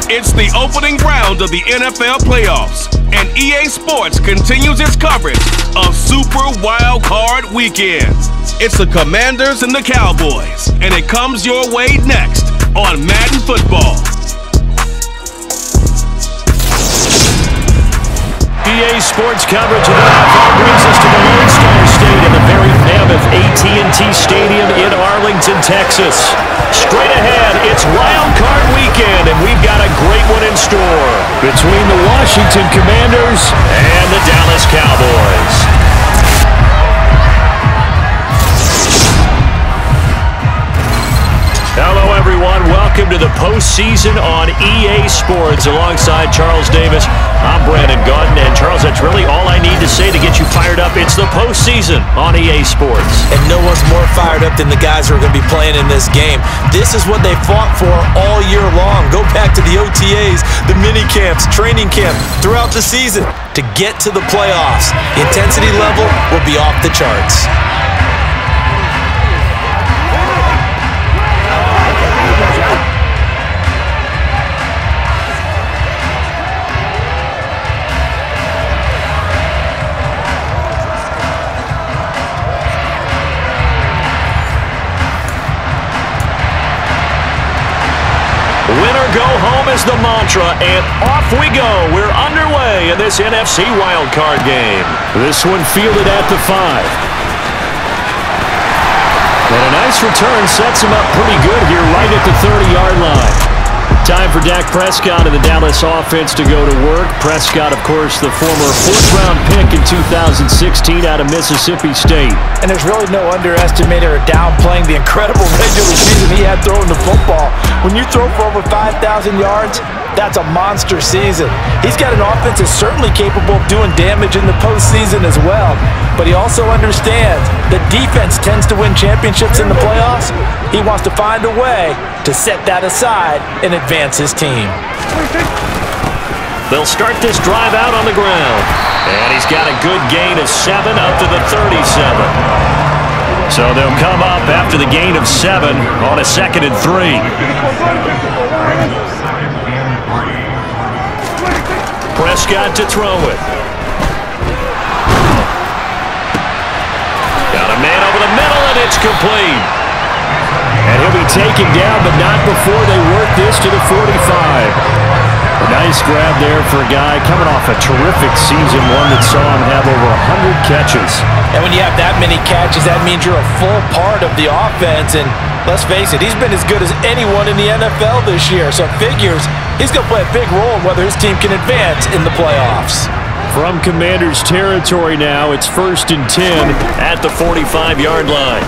It's the opening round of the NFL playoffs, and EA Sports continues its coverage of Super Wild Card Weekend. It's the Commanders and the Cowboys, and it comes your way next on Madden Football. EA Sports coverage of the NFL brings us to the Lone Star State in the very mammoth AT&T Stadium in Arlington, Texas. Straight ahead, it's Wild Card Weekend, and we've got a great one in store between the Washington Commanders and the Dallas Cowboys. Hello, everyone. Welcome to the postseason on EA Sports. Alongside Charles Davis, I'm Brandon Gaudin. And Charles, that's really all I need to say to get you fired up. It's the postseason on EA Sports. And no one's more fired up than the guys who are going to be playing in this game. This is what they fought for all year long. Go back to the OTAs, the mini camps, training camp, throughout the season to get to the playoffs. The intensity level will be off the charts. Winner go home is the mantra, and off we go. We're underway in this NFC wildcard game. This one fielded at the 5. And a nice return sets him up pretty good here right at the 30-yard line. Time for Dak Prescott and the Dallas offense to go to work. Prescott, of course, the former 4th-round pick in 2016 out of Mississippi State. And there's really no underestimating or downplaying the incredible regular season he had throwing the football. When you throw for over 5,000 yards, that's a monster season. He's got an offense that's certainly capable of doing damage in the postseason as well. But he also understands that defense tends to win championships in the playoffs. He wants to find a way to set that aside and advance his team. They'll start this drive out on the ground. And he's got a good gain of 7 up to the 37. So they'll come up after the gain of 7 on a 2nd and 3. Prescott to throw it. Got a man over the middle, and it's complete. And he'll be taken down, but not before they work this to the 45. A nice grab there for a guy coming off a terrific season, one that saw him have over 100 catches. And when you have that many catches, that means you're a full part of the offense. And let's face it, he's been as good as anyone in the NFL this year. So it figures he's going to play a big role in whether his team can advance in the playoffs. From Commanders territory now, it's 1st and 10 at the 45-yard line.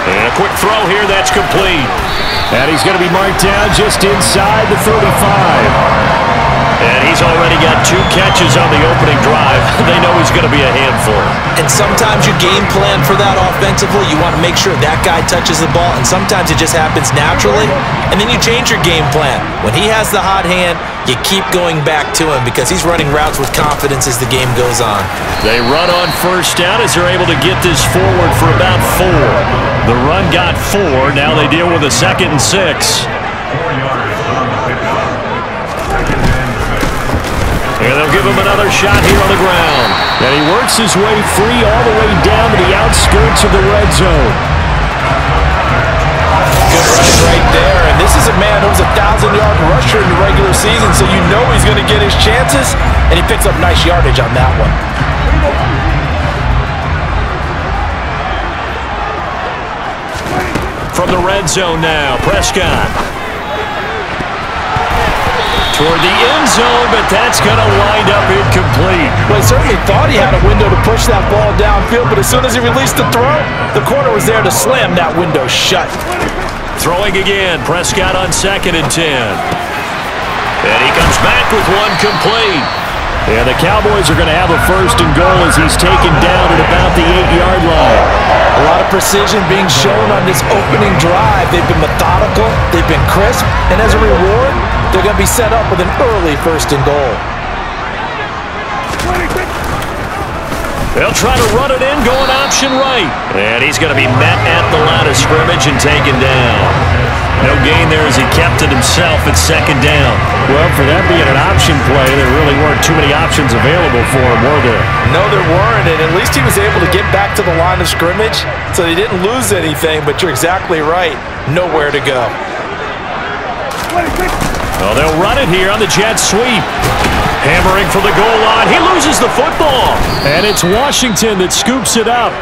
And a quick throw here, that's complete. And he's going to be marked down just inside the 35. And he's already got 2 catches on the opening drive. They know he's going to be a handful. And sometimes you game plan for that offensively. You want to make sure that guy touches the ball, and sometimes it just happens naturally. And then you change your game plan. When he has the hot hand, you keep going back to him because he's running routes with confidence as the game goes on. They run on 1st down as they're able to get this forward for about 4. The run got 4. Now they deal with a 2nd and 6. And they'll give him another shot here on the ground. And he works his way free all the way down to the outskirts of the red zone. Good run right there. And this is a man who was a 1,000-yard rusher in the regular season, so you know he's going to get his chances. And he picks up nice yardage on that one. From the red zone now, Prescott. Toward the end zone, but that's going to wind up incomplete. Well, he certainly thought he had a window to push that ball downfield, but as soon as he released the throw, the corner was there to slam that window shut. Throwing again, Prescott on 2nd and 10. And he comes back with one complete. And the Cowboys are going to have a 1st and goal as he's taken down at about the 8-yard line. A lot of precision being shown on this opening drive. They've been methodical, they've been crisp, and as a reward, they're going to be set up with an early 1st and goal. They'll try to run it in, going option right. And he's going to be met at the line of scrimmage and taken down. No gain there as he kept it himself at second down. Well, for that being an option play, there really weren't too many options available for him, were there? No, there weren't, and at least he was able to get back to the line of scrimmage, so he didn't lose anything, but you're exactly right. Nowhere to go. Well, they'll run it here on the jet sweep. Hammering for the goal line. He loses the football. And it's Washington that scoops it up.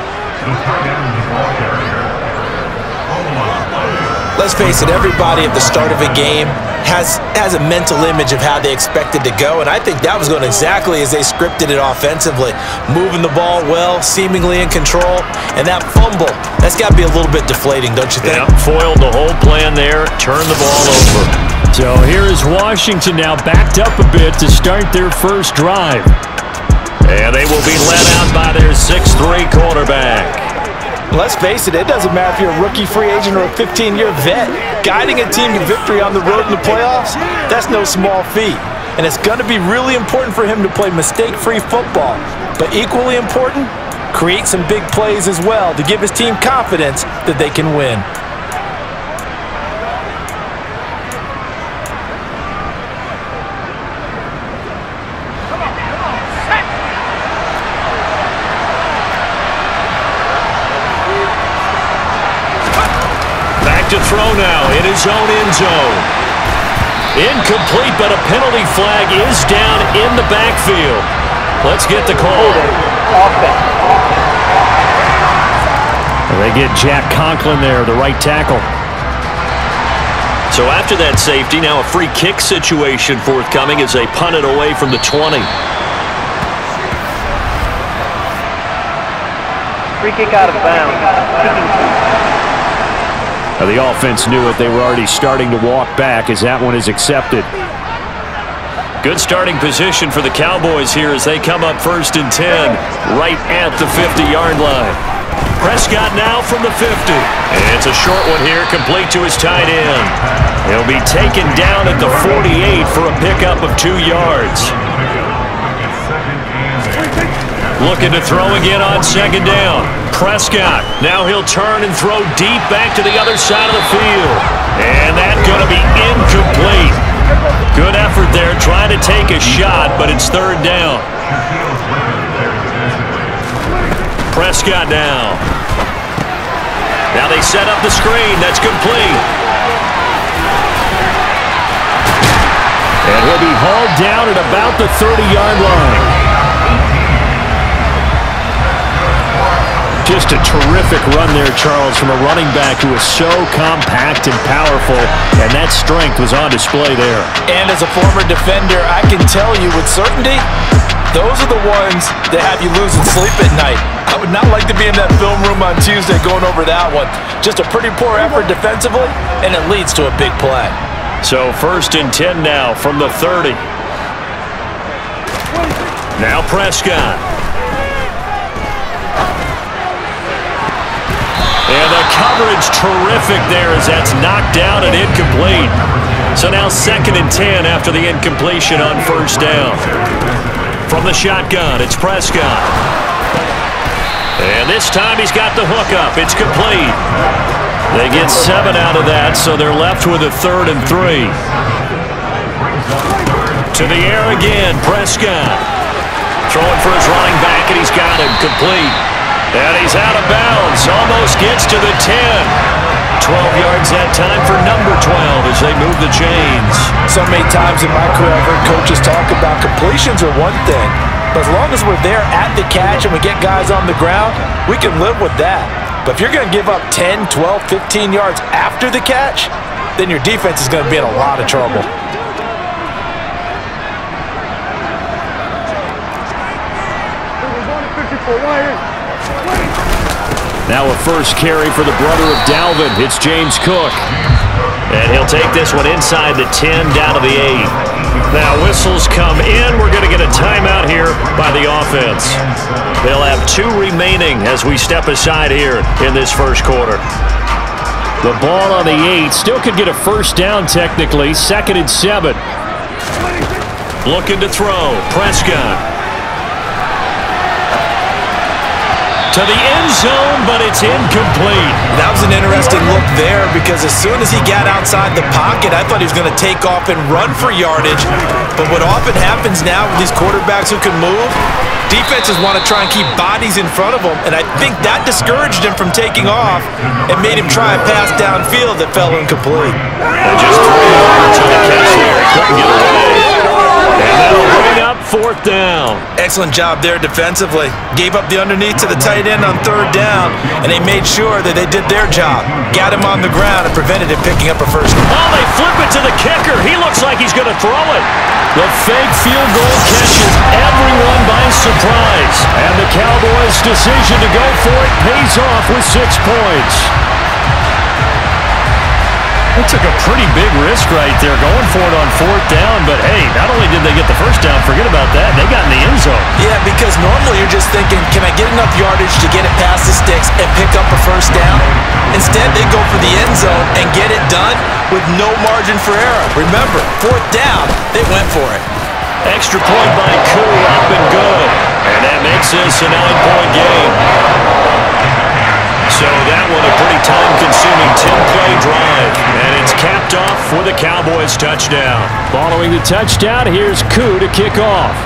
Let's face it, everybody at the start of a game has a mental image of how they expect it to go, and I think that was going exactly as they scripted it offensively. Moving the ball well, seemingly in control, and that fumble, that's got to be a little bit deflating, don't you think? Yep, foiled the whole plan there, turned the ball over. So here is Washington now backed up a bit to start their first drive. And they will be led out by their 6'3" quarterback. Let's face it, it doesn't matter if you're a rookie free agent or a 15-year vet. Guiding a team to victory on the road in the playoffs, that's no small feat. And it's going to be really important for him to play mistake-free football. But equally important, create some big plays as well to give his team confidence that they can win. To throw now in his own end zone. Incomplete, but a penalty flag is down in the backfield. Let's get the call. They get Jack Conklin there, the right tackle. So after that safety, now a free kick situation forthcoming as they punt it away from the 20. Free kick out of bounds. The offense knew it. They were already starting to walk back as that one is accepted. Good starting position for the Cowboys here as they come up 1st and 10 right at the 50-yard line. Prescott now from the 50. And it's a short one here, complete to his tight end. He'll be taken down at the 48 for a pickup of 2 yards. Looking to throw again on 2nd down. Prescott, now he'll turn and throw deep back to the other side of the field. And that's going to be incomplete. Good effort there, trying to take a shot, but it's 3rd down. Prescott now. Now they set up the screen. That's complete. And he'll be hauled down at about the 30-yard line. Just a terrific run there, Charles, from a running back who was so compact and powerful, and that strength was on display there. And as a former defender, I can tell you with certainty, those are the ones that have you losing sleep at night. I would not like to be in that film room on Tuesday going over that one. Just a pretty poor effort defensively, and it leads to a big play. So 1st and 10 now from the 30. Now Prescott. And the coverage terrific there as that's knocked down and incomplete. So now 2nd and 10 after the incompletion on 1st down. From the shotgun, it's Prescott. And this time he's got the hook up. It's complete. They get 7 out of that, so they're left with a 3rd and 3. To the air again, Prescott. Throwing for his running back, and he's got him complete. And he's out of bounds. Almost gets to the 10. 12 yards that time for number 12 as they move the chains. So many times in my career I've heard coaches talk about completions are one thing, but as long as we're there at the catch and we get guys on the ground, we can live with that. But if you're going to give up 10, 12, 15 yards after the catch, then your defense is going to be in a lot of trouble. Now a first carry for the brother of Dalvin. It's James Cook. And he'll take this one inside the 10 down to the 8. Now whistles come in. We're going to get a timeout here by the offense. They'll have 2 remaining as we step aside here in this first quarter. The ball on the 8. Still could get a first down technically. 2nd and 7. Looking to throw. Prescott. to the end zone, but it's incomplete. That was an interesting look there because as soon as he got outside the pocket, I thought he was going to take off and run for yardage. But what often happens now with these quarterbacks who can move, defenses want to try and keep bodies in front of them, and I think that discouraged him from taking off and made him try a pass downfield that fell incomplete. And just 3 yards on the catch there. Couldn't get away. And that'll bring up 4th down. Excellent job there defensively. Gave up the underneath to the tight end on 3rd down, and they made sure that they did their job. Got him on the ground and prevented him picking up a first down. Oh, they flip it to the kicker. He looks like he's going to throw it. The fake field goal catches everyone by surprise. And the Cowboys' decision to go for it pays off with 6 points. They took a pretty big risk right there going for it on 4th down, but hey, not only did they get the first down, forget about that, they got in the end zone. Yeah, because normally you're just thinking, can I get enough yardage to get it past the sticks and pick up a first down? Instead, they go for the end zone and get it done with no margin for error. Remember, 4th down, they went for it. Extra point by Koo, up and good. And that makes this a 9-point game. So that one a pretty time-consuming 10-play drive. And it's capped off for the Cowboys touchdown. Following the touchdown, here's Koo to kick off.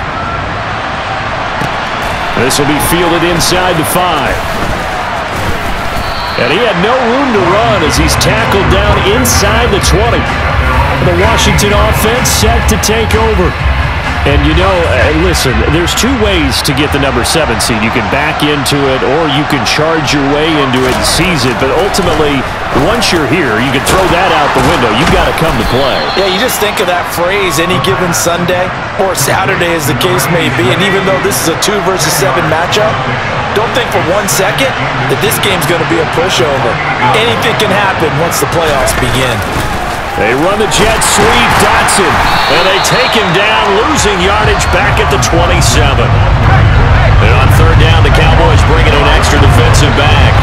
This will be fielded inside the 5. And he had no room to run as he's tackled down inside the 20. The Washington offense set to take over. And, you know, listen, there's 2 ways to get the number 7 seed. You can back into it or you can charge your way into it and seize it. But ultimately, once you're here, you can throw that out the window. You've got to come to play. Yeah, you just think of that phrase, any given Sunday or Saturday as the case may be. And even though this is a 2 versus 7 matchup, don't think for 1 second that this game's going to be a pushover. Anything can happen once the playoffs begin. They run the jet sweep, Dotson, and they take him down, losing yardage back at the 27. And on 3rd down, the Cowboys bring in an extra defensive back.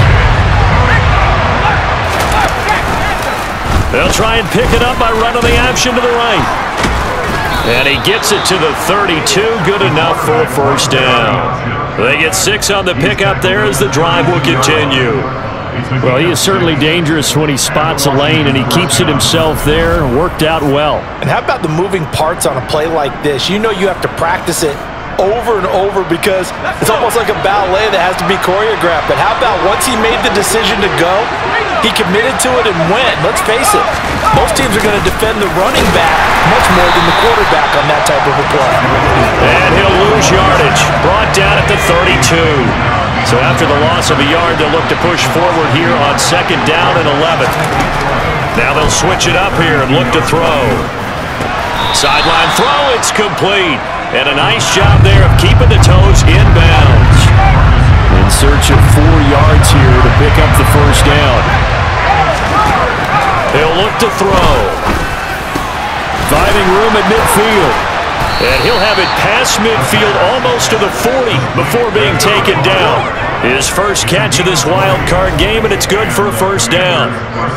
They'll try and pick it up by running the option to the right. And he gets it to the 32, good enough for a first down. They get 6 on the pickup there as the drive will continue. Well, he is certainly dangerous when he spots a lane, and he keeps it himself there. Worked out well. And how about the moving parts on a play like this? You know you have to practice it over and over because it's almost like a ballet that has to be choreographed. But how about once he made the decision to go, he committed to it and went. Let's face it, most teams are going to defend the running back much more than the quarterback on that type of a play. And he'll lose yardage. Brought down at the 32. So after the loss of a yard, they'll look to push forward here on 2nd down and 11. Now they'll switch it up here and look to throw. Sideline throw, it's complete. And a nice job there of keeping the toes inbounds. In search of 4 yards here to pick up the first down. He'll look to throw. Finding room at midfield. And he'll have it past midfield almost to the 40 before being taken down. His first catch of this wild card game, and it's good for a first down.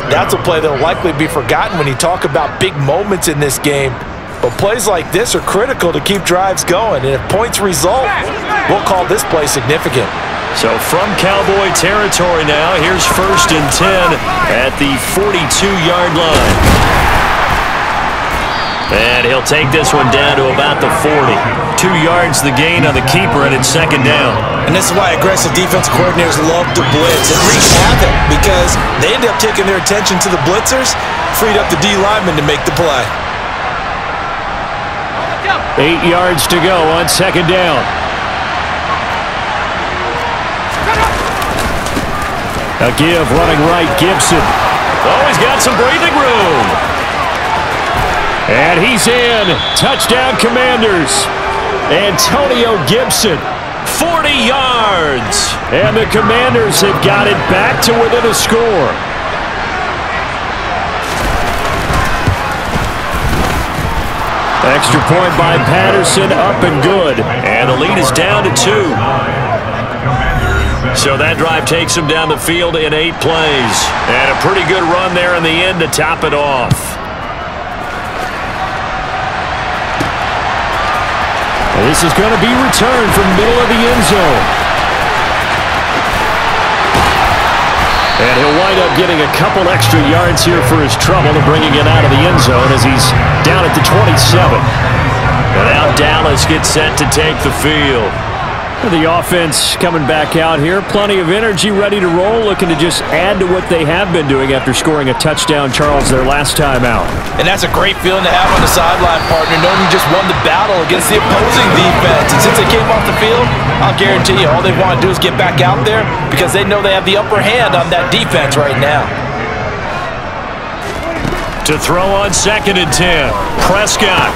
That's a play that will likely be forgotten when you talk about big moments in this game. But plays like this are critical to keep drives going. And if points result, we'll call this play significant. So from Cowboy territory now, here's 1st and 10 at the 42-yard line. And he'll take this one down to about the 40. 2 yards the gain on the keeper, and it's 2nd down. And this is why aggressive defense coordinators love to blitz. It wreaks havoc because they end up taking their attention to the blitzers, freed up the D lineman to make the play. 8 yards to go on 2nd down. A give running right, Gibson. Oh, he's got some breathing room. And he's in. Touchdown, Commanders. Antonio Gibson, 40 yards. And the Commanders have got it back to within a score. Extra point by Patterson, up and good. And the lead is down to 2. So that drive takes him down the field in 8 plays. And a pretty good run there in the end to top it off. This is going to be returned from middle of the end zone. And he'll wind up getting a couple extra yards here for his trouble and bringing it out of the end zone as he's down at the 27. And now Dallas gets set to take the field. The offense coming back out here. Plenty of energy, ready to roll, looking to just add to what they have been doing after scoring a touchdown, Charles, their last time out. And that's a great feeling to have on the sideline, partner, knowing you just won the battle against the opposing defense. And since they came off the field, I'll guarantee you all they want to do is get back out there because they know they have the upper hand on that defense right now. To throw on 2nd and 10, Prescott.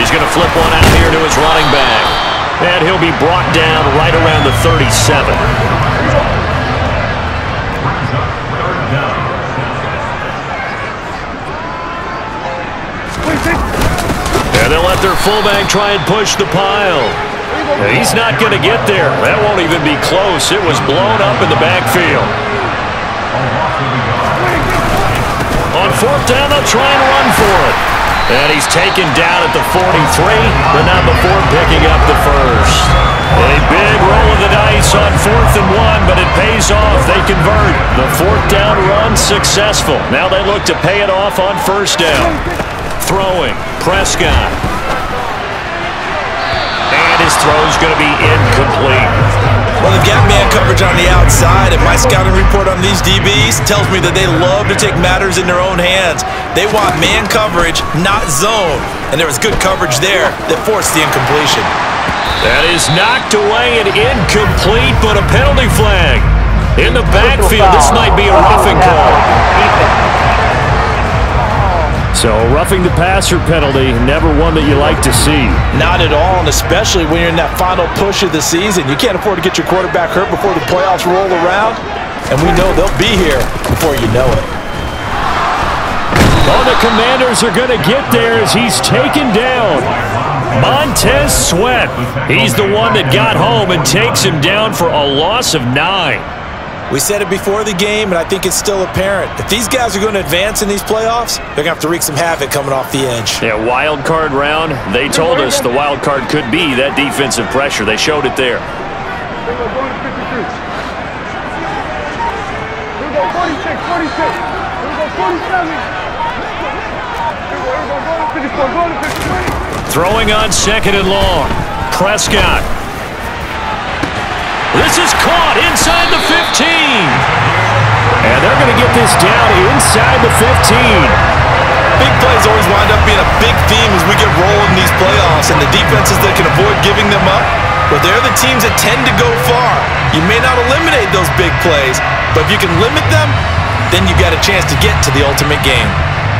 He's going to flip one out here to his running back. And he'll be brought down right around the 37. And they'll let their fullback try and push the pile. And he's not going to get there. That won't even be close. It was blown up in the backfield. On 4th down, they'll try and run for it. And he's taken down at the 43, but not before picking up the first. A big roll of the dice on 4th and 1, but it pays off. They convert. The 4th down run successful. Now they look to pay it off on 1st down. Throwing, Prescott. And his throw's going to be incomplete. Well, they've got man coverage on the outside, and my scouting report on these DBs tells me that they love to take matters in their own hands. They want man coverage, not zone, and there was good coverage there that forced the incompletion. That is knocked away and incomplete, but a penalty flag. In the backfield, this might be a roughing call. So, roughing the passer penalty, never one that you like to see. Not at all, and especially when you're in that final push of the season. You can't afford to get your quarterback hurt before the playoffs roll around, and we know they'll be here before you know it. Oh, the Commanders are going to get there as he's taken down. Montez Sweat. He's the one that got home and takes him down for a loss of 9. We said it before the game, and I think it's still apparent. If these guys are going to advance in these playoffs, they're going to have to wreak some havoc coming off the edge. Yeah, wild card round. They told us the wild card could be that defensive pressure. They showed it there. Throwing on 2nd and long. Prescott. This is caught inside the 15. And they're going to get this down inside the 15. Big plays always wind up being a big theme as we get rolling in these playoffs, and the defenses that can avoid giving them up, well, they're the teams that tend to go far. You may not eliminate those big plays, but if you can limit them, then you've got a chance to get to the ultimate game.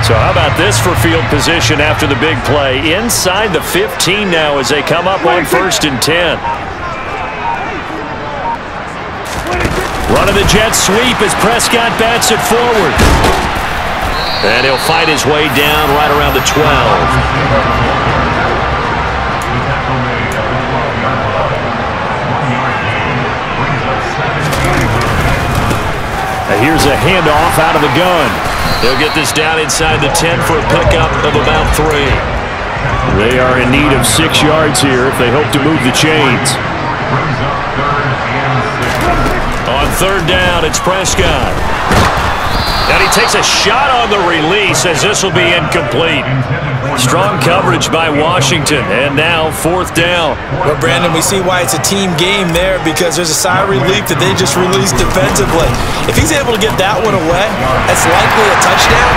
So how about this for field position after the big play? Inside the 15 now as they come up on 1st and 10. Running the jet sweep as Prescott bats it forward. And he'll fight his way down right around the 12. Now here's a handoff out of the gun. They'll get this down inside the 10 for a pickup of about 3. They are in need of 6 yards here if they hope to move the chains. On 3rd down, it's Prescott. And he takes a shot on the release as this will be incomplete. Strong coverage by Washington, and now 4th down. Well, Brandon, we see why it's a team game there because there's a sigh of relief that they just released defensively. If he's able to get that one away, that's likely a touchdown.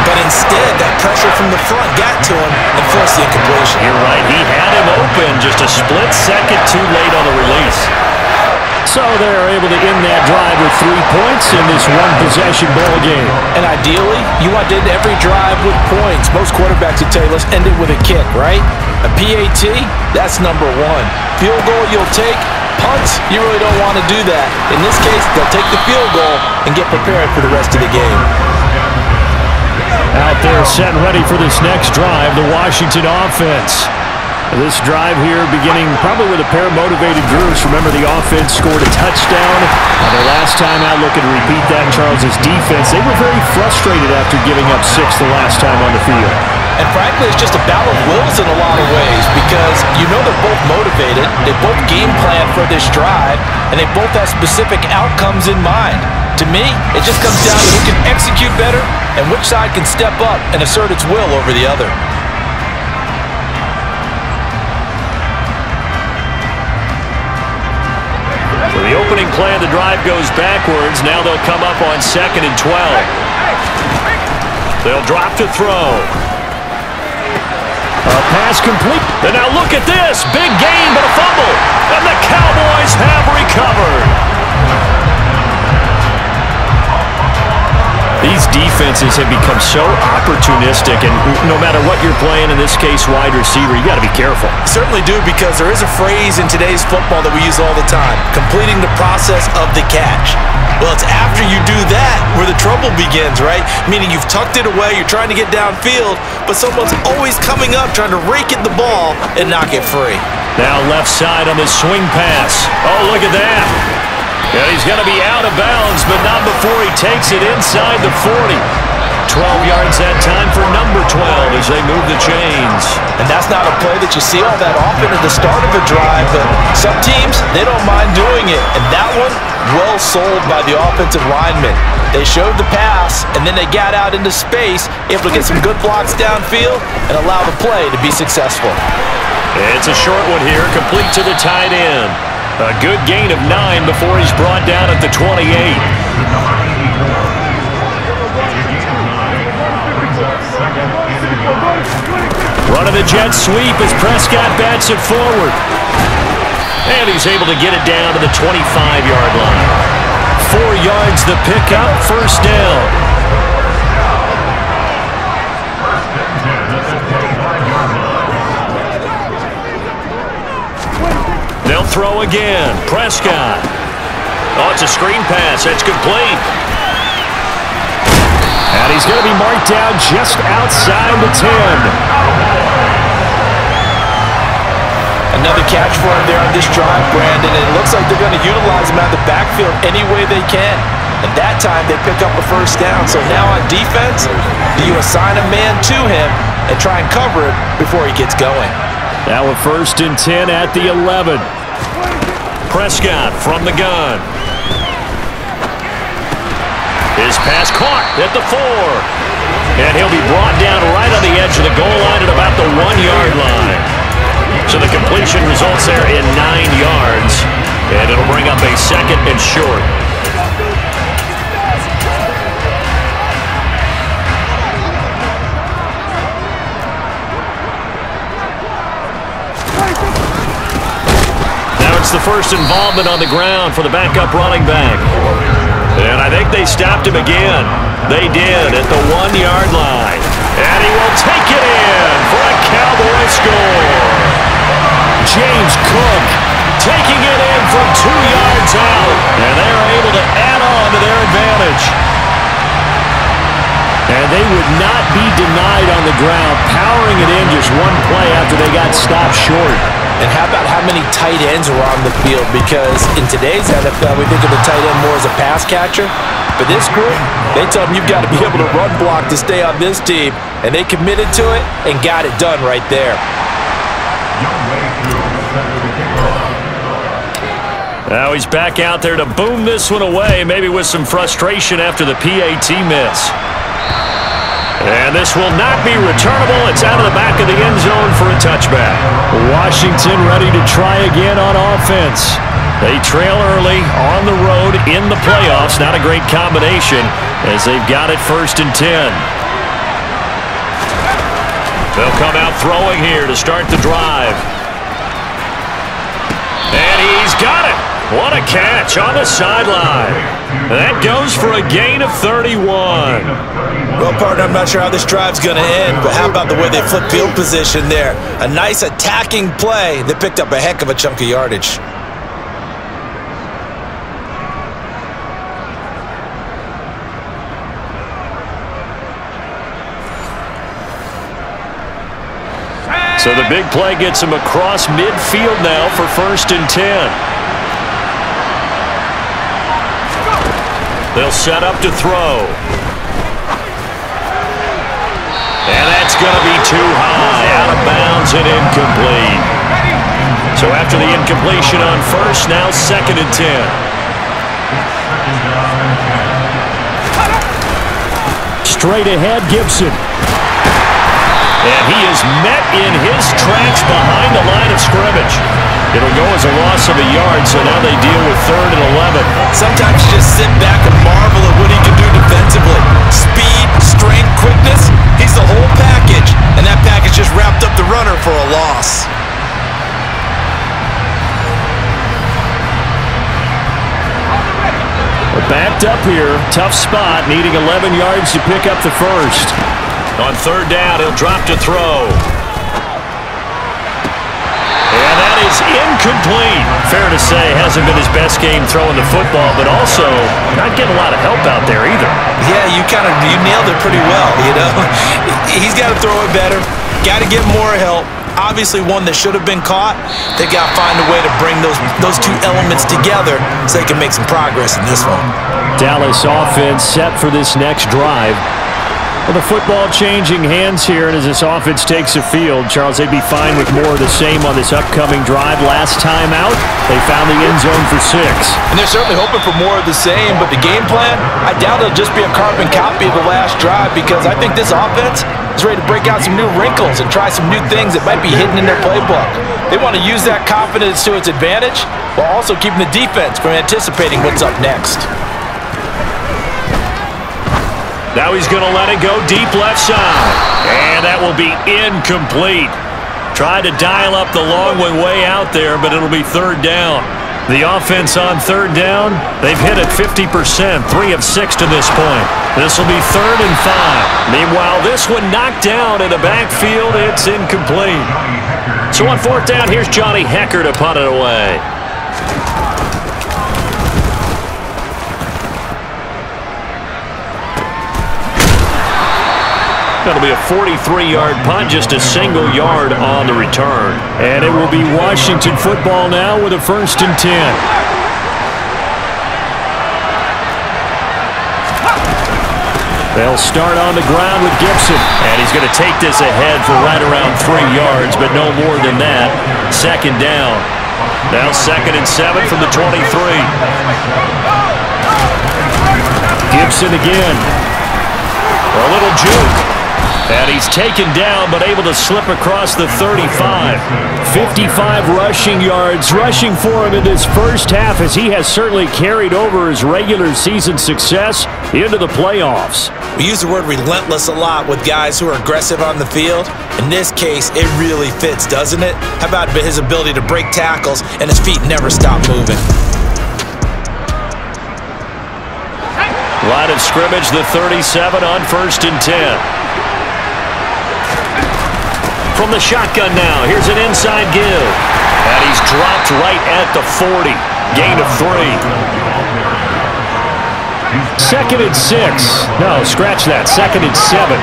But instead, that pressure from the front got to him and forced the incompletion. You're right. He had him open just a split second too late on the release. So they're able to end that drive with 3 points in this one-possession ball game. And ideally, you want to end every drive with points. Most quarterbacks would tell you, let's end it with a kick, right? A PAT, that's number 1. Field goal you'll take. Punts, you really don't want to do that. In this case, they'll take the field goal and get prepared for the rest of the game. Out there set and ready for this next drive, the Washington offense. This drive here beginning probably with a pair of motivated groups. Remember, the offense scored a touchdown. Their last time out, looking to repeat that. Charles' defense, they were very frustrated after giving up 6 the last time on the field. And frankly, it's just a battle of wills in a lot of ways because you know they're both motivated, they both game plan for this drive, and they both have specific outcomes in mind. To me, it just comes down to who can execute better and which side can step up and assert its will over the other. For the opening play of the drive goes backwards. Now they'll come up on 2nd and 12. They'll drop to throw. A pass complete. And now look at this. Big gain, but a fumble. And the Cowboys have recovered. These defenses have become so opportunistic, and no matter what you're playing, in this case wide receiver, you got to be careful. Certainly do, because there is a phrase in today's football that we use all the time, completing the process of the catch. Well, it's after you do that where the trouble begins, right? Meaning you've tucked it away, you're trying to get downfield, but someone's always coming up trying to rake at the ball and knock it free. Now left side on this swing pass. Oh, look at that. Yeah, he's going to be out of bounds, but not before he takes it inside the 40. 12 yards that time for number 12 as they move the chains. And that's not a play that you see all that often at the start of a drive, but some teams, they don't mind doing it. And that one, well sold by the offensive lineman. They showed the pass, and then they got out into space, able to get some good blocks downfield and allow the play to be successful. It's a short one here, complete to the tight end. A good gain of 9 before he's brought down at the 28. Running the jet sweep as Prescott bats it forward. And he's able to get it down to the 25-yard line. 4 yards the pickup, first down. They'll throw again. Prescott. Oh, it's a screen pass. That's complete. And he's going to be marked down just outside the 10. Another catch for him there on this drive, Brandon. And it looks like they're going to utilize him out of the backfield any way they can. And that time they pick up a first down. So now on defense, do you assign a man to him and try and cover it before he gets going? Now a 1st and 10 at the 11. Prescott from the gun. His pass caught at the 4. And he'll be brought down right on the edge of the goal line at about the 1-yard line. So the completion results there in 9 yards. And it'll bring up a 2nd and short. It's the first involvement on the ground for the backup running back. And I think they stopped him again. They did at the 1-yard line. And he will take it in for a Cowboy score. James Cook taking it in from 2 yards out. And they're able to add on to their advantage. And they would not be denied on the ground, powering it in just one play after they got stopped short. And how about how many tight ends are on the field? Because in today's NFL, we think of the tight end more as a pass catcher. But this group, they tell them you've got to be able to run block to stay on this team. And they committed to it and got it done right there. Now he's back out there to boom this one away, maybe with some frustration after the PAT miss. And this will not be returnable. It's out of the back of the end zone for a touchback. Washington ready to try again on offense. They trail early on the road in the playoffs. Not a great combination as they've got it 1st and 10. They'll come out throwing here to start the drive. And he's got it. What a catch on the sideline. That goes for a gain of 31. Well, partner, I'm not sure how this drive's going to end, but how about the way they flip field position there? A nice attacking play that picked up a heck of a chunk of yardage. So the big play gets him across midfield now for 1st and 10. They'll set up to throw. And that's It's going to be too high, out of bounds and incomplete. So after the incompletion on first, now 2nd and 10. Straight ahead, Gibson. And he is met in his tracks behind the line of scrimmage. It'll go as a loss of a yard, so now they deal with 3rd and 11. Sometimes you just sit back and marvel at what he can do defensively. Speed, strength, quickness, he's the whole package. And that package just wrapped up the runner for a loss. We're backed up here. Tough spot, needing 11 yards to pick up the first. On 3rd down, he'll drop to throw. And that is incomplete. Fair to say, hasn't been his best game throwing the football, but also not getting a lot of help out there either. Yeah, you nailed it pretty well, you know. He's got to throw it better. Got to get more help. Obviously one that should have been caught. They got to find a way to bring those two elements together so they can make some progress in this one. Dallas offense set for this next drive. Well, the football changing hands here, and as this offense takes the field, Charles, they'd be fine with more of the same on this upcoming drive. Last time out, they found the end zone for 6. And they're certainly hoping for more of the same, but the game plan, I doubt it'll just be a carbon copy of the last drive, because I think this offense is ready to break out some new wrinkles and try some new things that might be hidden in their playbook. They want to use that confidence to its advantage while also keeping the defense from anticipating what's up next. Now he's going to let it go deep left side. And that will be incomplete. Tried to dial up the long one way out there, but it'll be 3rd down. The offense on 3rd down, they've hit it 50%, 3 of 6 to this point. This will be 3rd and 5. Meanwhile, this one knocked down in the backfield. It's incomplete. So on 4th down, here's Johnny Hecker to punt it away. That'll be a 43-yard punt, just a single yard on the return. And it will be Washington football now with a 1st and 10. They'll start on the ground with Gibson. And he's going to take this ahead for right around 3 yards, but no more than that. 2nd down. Now 2nd and 7 from the 23. Gibson again. A little juke. And he's taken down, but able to slip across the 35. 55 rushing yards, rushing for him in this first half, as he has certainly carried over his regular season success into the playoffs. We use the word relentless a lot with guys who are aggressive on the field. In this case, it really fits, doesn't it? How about his ability to break tackles and his feet never stop moving? Line of scrimmage, the 37 on 1st and 10. From the shotgun now, here's an inside give. And he's dropped right at the 40. Gain of 3. 2nd and 6. No, scratch that. 2nd and 7.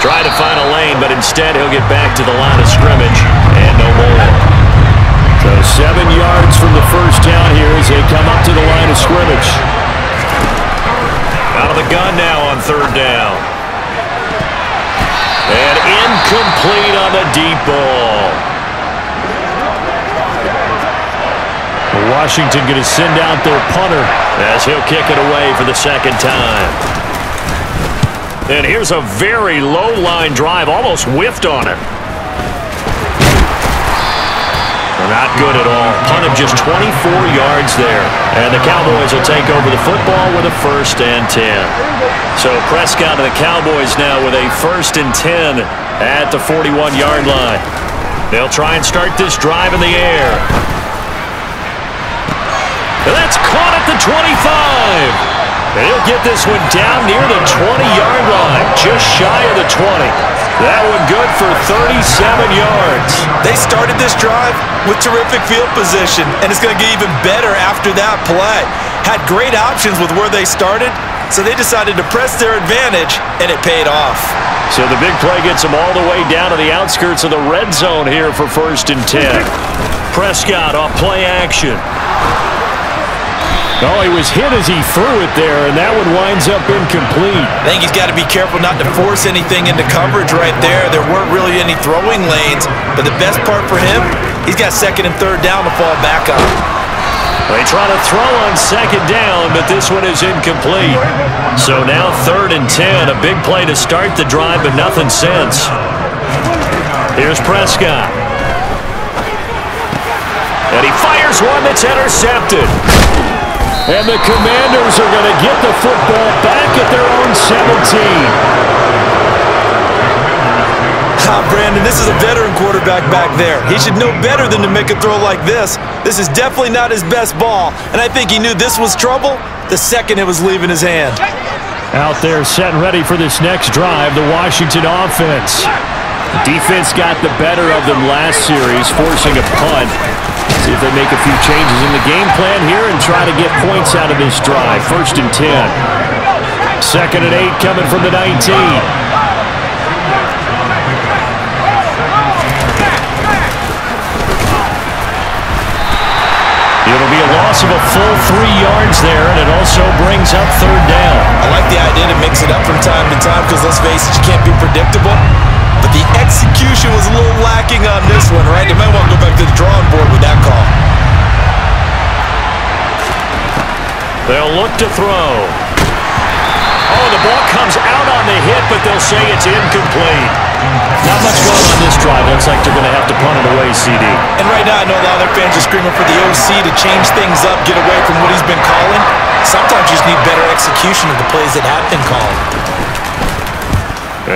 Try to find a lane, but instead he'll get back to the line of scrimmage. And no more. So 7 yards from the first down here as they come up to the line of scrimmage. Out of the gun now on 3rd down. And incomplete on the deep ball. Washington going to send out their punter as he'll kick it away for the 2nd time. And here's a very low-line drive, almost whiffed on it. Not good at all. Punt of just 24 yards there. And the Cowboys will take over the football with a 1st and 10. So Prescott and the Cowboys now with a 1st and 10 at the 41-yard line. They'll try and start this drive in the air. And that's caught at the 25. And he'll get this one down near the 20-yard line, just shy of the 20. That one good for 37 yards. They started this drive with terrific field position, and it's going to get even better after that play. Had great options with where they started, so they decided to press their advantage, and it paid off. So the big play gets them all the way down to the outskirts of the red zone here for 1st and 10. Prescott off play action. Oh, he was hit as he threw it there, and that one winds up incomplete. I think he's got to be careful not to force anything into coverage right there. There weren't really any throwing lanes, but the best part for him, he's got second and third down to fall back on. They try to throw on second down, but this one is incomplete. So now 3rd and 10, a big play to start the drive, but nothing since. Here's Prescott. And he fires one that's intercepted. And the Commanders are going to get the football back at their own 17. Brandon, this is a veteran quarterback back there. He should know better than to make a throw like this. This is definitely not his best ball, and I think he knew this was trouble the second it was leaving his hand. Out there set and ready for this next drive, the Washington offense. The defense got the better of them last series, forcing a punt. See if they make a few changes in the game plan here and try to get points out of this drive. 1st and 10. 2nd and 8 coming from the 19. It'll be a loss of a full 3 yards there, and it also brings up 3rd down. I like the idea to mix it up from time to time because, let's face it, you can't be predictable. But the execution was a little lacking on this one, right? They might want to go back to the drawing board with that call. They'll look to throw. Oh, the ball comes out on the hit, but they'll say it's incomplete. Not much going on this drive. Looks like they're going to have to punt it away, CD. And right now, I know a lot of their fans are screaming for the OC to change things up, get away from what he's been calling. Sometimes you just need better execution of the plays that have been called.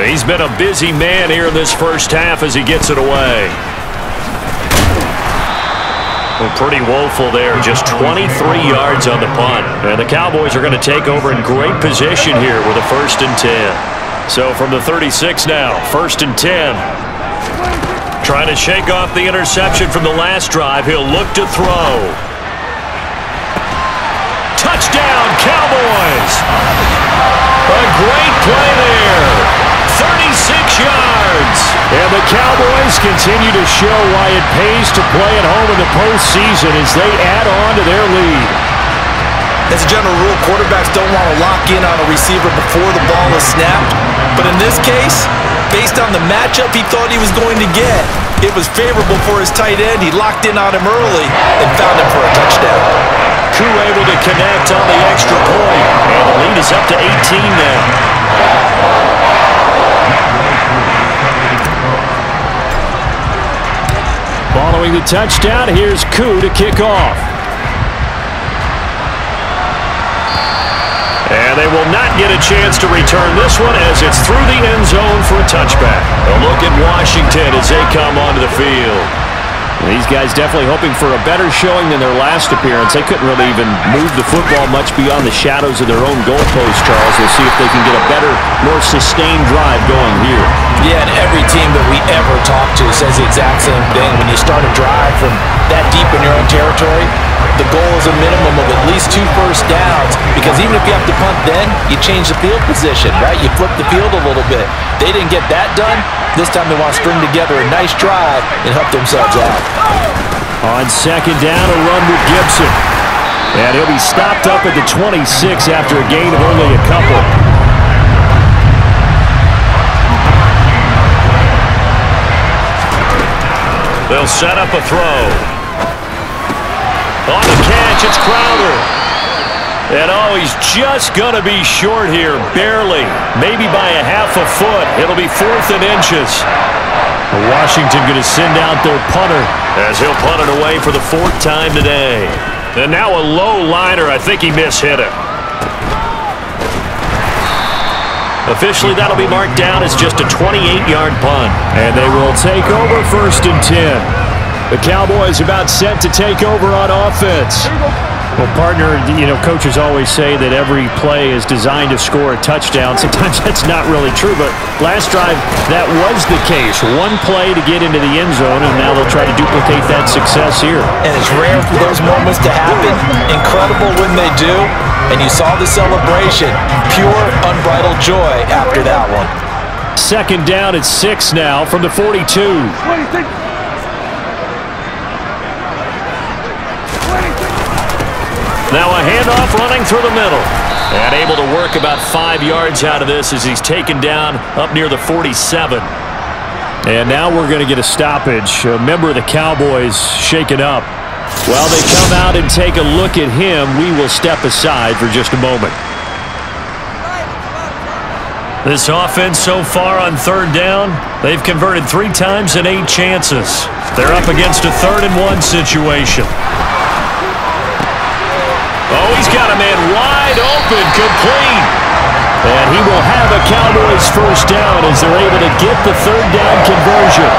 He's been a busy man here in this first half as he gets it away. Well, pretty woeful there. Just 23 yards on the punt. And the Cowboys are going to take over in great position here with a 1st and 10. So from the 36 now, 1st and 10. Trying to shake off the interception from the last drive. He'll look to throw. Touchdown, Cowboys! A great play there. 36 yards. And the Cowboys continue to show why it pays to play at home in the postseason as they add on to their lead. As a general rule, quarterbacks don't want to lock in on a receiver before the ball is snapped. But in this case, based on the matchup he thought he was going to get, it was favorable for his tight end. He locked in on him early and found him for a touchdown. Koo able to connect on the extra point. And the lead is up to 18 now. Following the touchdown, here's Koo to kick off. And they will not get a chance to return this one as it's through the end zone for a touchback. A look at Washington as they come onto the field. These guys definitely hoping for a better showing than their last appearance. They couldn't really even move the football much beyond the shadows of their own goalpost, Charles. We'll see if they can get a better, more sustained drive going here. Yeah, and every team that we ever talk to says the exact same thing. When you start a drive from that deep in your own territory, the goal is a minimum of at least 2 first downs, because even if you have to punt then, you change the field position, right? You flip the field a little bit. They didn't get that done. This time they want to string together a nice drive and help themselves out. On second down, a run with Gibson. And he'll be stopped up at the 26 after a gain of only a couple. They'll set up a throw. On the catch, it's Crowder. And oh, he's just going to be short here, barely. Maybe by a half a foot. It'll be 4th and inches. Washington going to send out their punter as he'll punt it away for the 4th time today. And now a low liner. I think he mishit it. Officially, that'll be marked down as just a 28-yard punt. And they will take over 1st and 10. The Cowboys about set to take over on offense. Well, partner, you know, coaches always say that every play is designed to score a touchdown. Sometimes that's not really true, but last drive, that was the case. One play to get into the end zone, and now they'll try to duplicate that success here. And it's rare for those moments to happen. Incredible when they do. And you saw the celebration. Pure, unbridled joy after that one. Second down at 6 now from the 42. Now a handoff running through the middle. And able to work about 5 yards out of this as he's taken down up near the 47. And now we're going to get a stoppage. A member of the Cowboys shaken up. While they come out and take a look at him, we will step aside for just a moment. This offense so far on third down, they've converted 3 times in 8 chances. They're up against a 3rd and 1 situation. Oh, he's got a man wide open, complete. And he will have a Cowboys first down as they're able to get the 3rd down conversion.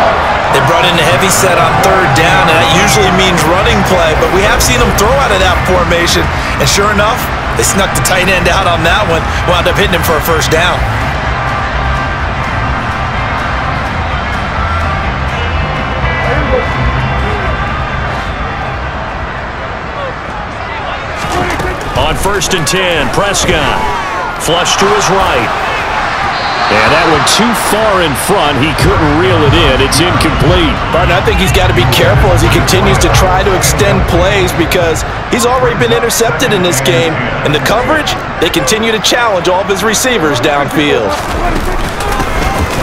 They brought in a heavy set on 3rd down, and that usually means running play, but we have seen them throw out of that formation. And sure enough, they snuck the tight end out on that one, wound up hitting him for a first down. On 1st and 10, Prescott. Flush to his right. And that one too far in front. He couldn't reel it in. It's incomplete. But I think he's got to be careful as he continues to try to extend plays because he's already been intercepted in this game. And the coverage, they continue to challenge all of his receivers downfield.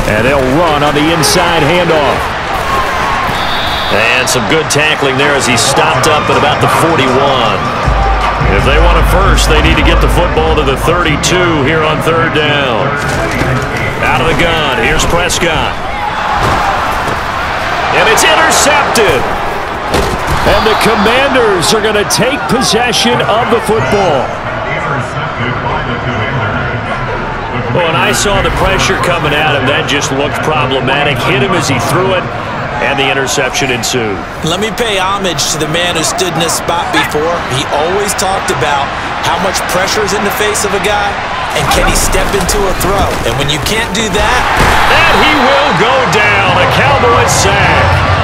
And they'll run on the inside handoff. And some good tackling there as he stopped up at about the 41. If they want a first, they need to get the football to the 32 here on 3rd down. Out of the gun, here's Prescott. And it's intercepted. And the Commanders are going to take possession of the football. When I saw the pressure coming at him, that just looked problematic. Hit him as he threw it. And the interception ensued. Let me pay homage to the man who stood in this spot before. He always talked about how much pressure is in the face of a guy, and can he step into a throw. And when you can't do that, and he will go down. A Cowboys sack.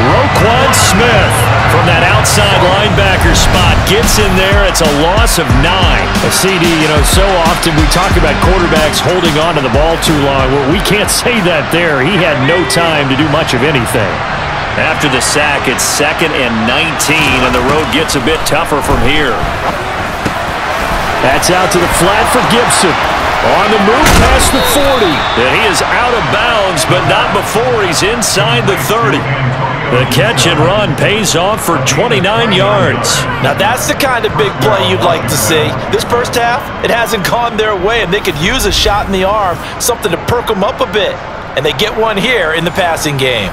Roquan Smith from that outside linebacker spot gets in there. It's a loss of 9. A CD, so often we talk about quarterbacks holding on to the ball too long. Well, we can't say that there. He had no time to do much of anything. After the sack, it's 2nd and 19, and the road gets a bit tougher from here. That's out to the flat for Gibson. On the move past the 40. And he is out of bounds, but not before he's inside the 30. The catch and run pays off for 29 yards. Now that's the kind of big play you'd like to see. This first half, it hasn't gone their way, and they could use a shot in the arm, something to perk them up a bit. And they get one here in the passing game.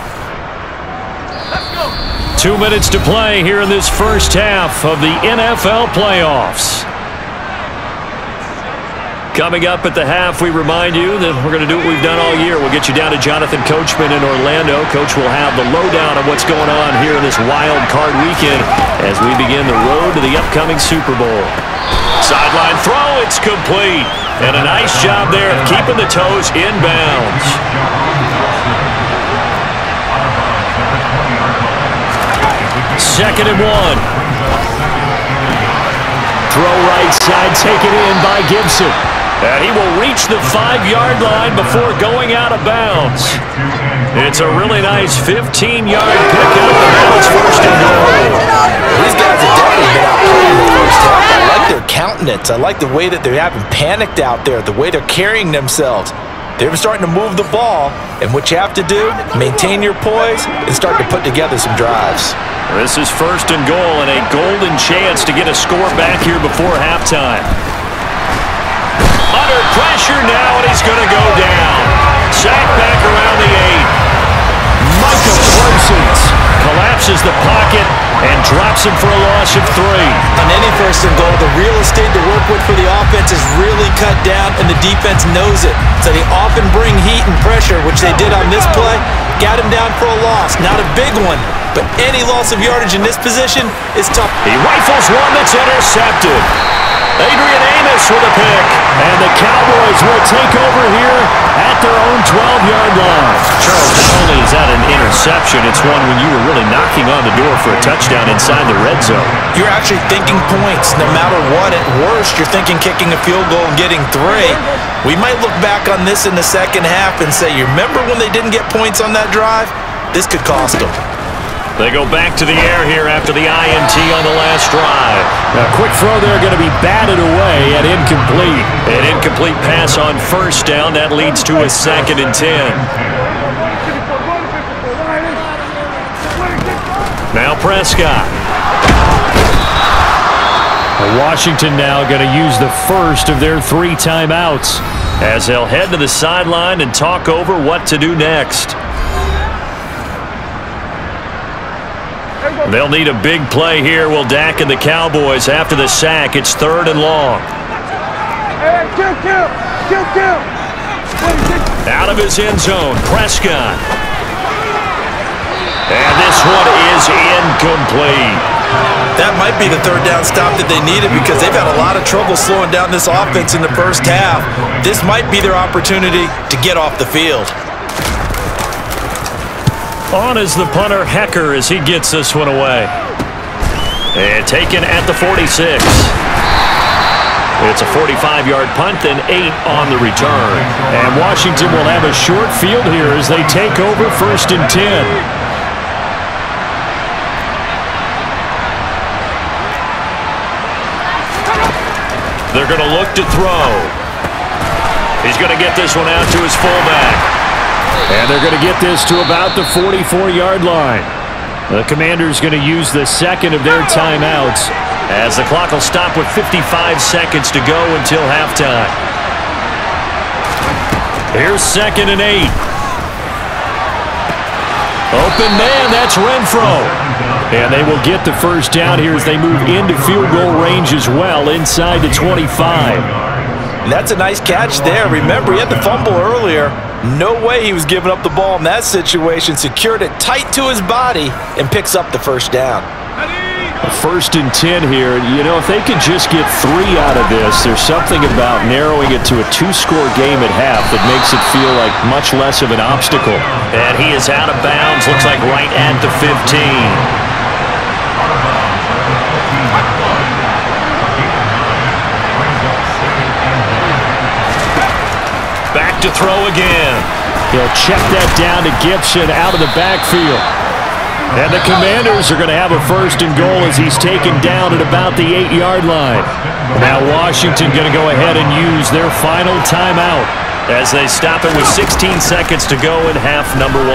2 minutes to play here in this first half of the NFL playoffs. Coming up at the half, we remind you that we're going to do what we've done all year. We'll get you down to Jonathan Coachman in Orlando. Coach will have the lowdown on what's going on here in this wild card weekend as we begin the road to the upcoming Super Bowl. Sideline throw, it's complete. And a nice job there of keeping the toes in bounds. Second and 1. Throw right side, taken in by Gibson. And he will reach the 5-yard line before going out of bounds. It's a really nice 15-yard pickup, and now it's 1st and goal. These guys have definitely been out playing the first half. I like their countenance. I like the way that they haven't panicked out there, the way they're carrying themselves. They're starting to move the ball, and what you have to do, maintain your poise and start to put together some drives. This is 1st and goal and a golden chance to get a score back here before halftime. Under pressure now, and he's going to go down. Sacked back around the 8. Micah Parsons collapses the pocket and drops him for a loss of 3. On any 1st and goal, the real estate to work with for the offense is really cut down, and the defense knows it. So they often bring heat and pressure, which they did on this play. Got him down for a loss. Not a big one, but any loss of yardage in this position is tough. He rifles one that's intercepted. Adrian Amos with a pick. And the Cowboys will take over here at their own 12-yard line. Charles, not only is that an interception, it's one when you were really knocking on the door for a touchdown inside the red zone. You're actually thinking points. No matter what, at worst, you're thinking kicking a field goal and getting 3. We might look back on this in the second half and say, you remember when they didn't get points on that drive? This could cost them. They go back to the air here after the INT on the last drive. A quick throw there going to be batted away and incomplete. An incomplete pass on first down. That leads to a 2nd and 10. Now Prescott. Washington now going to use the first of their 3 timeouts as they'll head to the sideline and talk over what to do next. They'll need a big play here. Will Dak and the Cowboys after the sack. It's 3rd and long. Out of his end zone, Prescott. And this one is incomplete. That might be the 3rd down stop that they needed because they've had a lot of trouble slowing down this offense in the first half. This might be their opportunity to get off the field. On is the punter, Hecker, as he gets this one away. And taken at the 46. It's a 45-yard punt, then 8 on the return. And Washington will have a short field here as they take over 1st and 10. They're going to look to throw. He's going to get this one out to his fullback. And they're going to get this to about the 44-yard line. The Commanders going to use the 2nd of their timeouts as the clock will stop with 55 seconds to go until halftime. Here's 2nd and 8. Open man, that's Renfro. And they will get the first down here as they move into field goal range as well inside the 25. And that's a nice catch there. Remember, he had the fumble earlier. No way he was giving up the ball in that situation. Secured it tight to his body and picks up the first down. 1st and 10 here. You know, if they could just get 3 out of this, there's something about narrowing it to a 2-score game at half that makes it feel like much less of an obstacle. And he is out of bounds. Looks like right at the 15. Back to throw again. He'll check that down to Gibson out of the backfield. And the Commanders are going to have a 1st and goal as he's taken down at about the 8-yard line. Now Washington going to go ahead and use their final timeout as they stop it with 16 seconds to go in half number 1.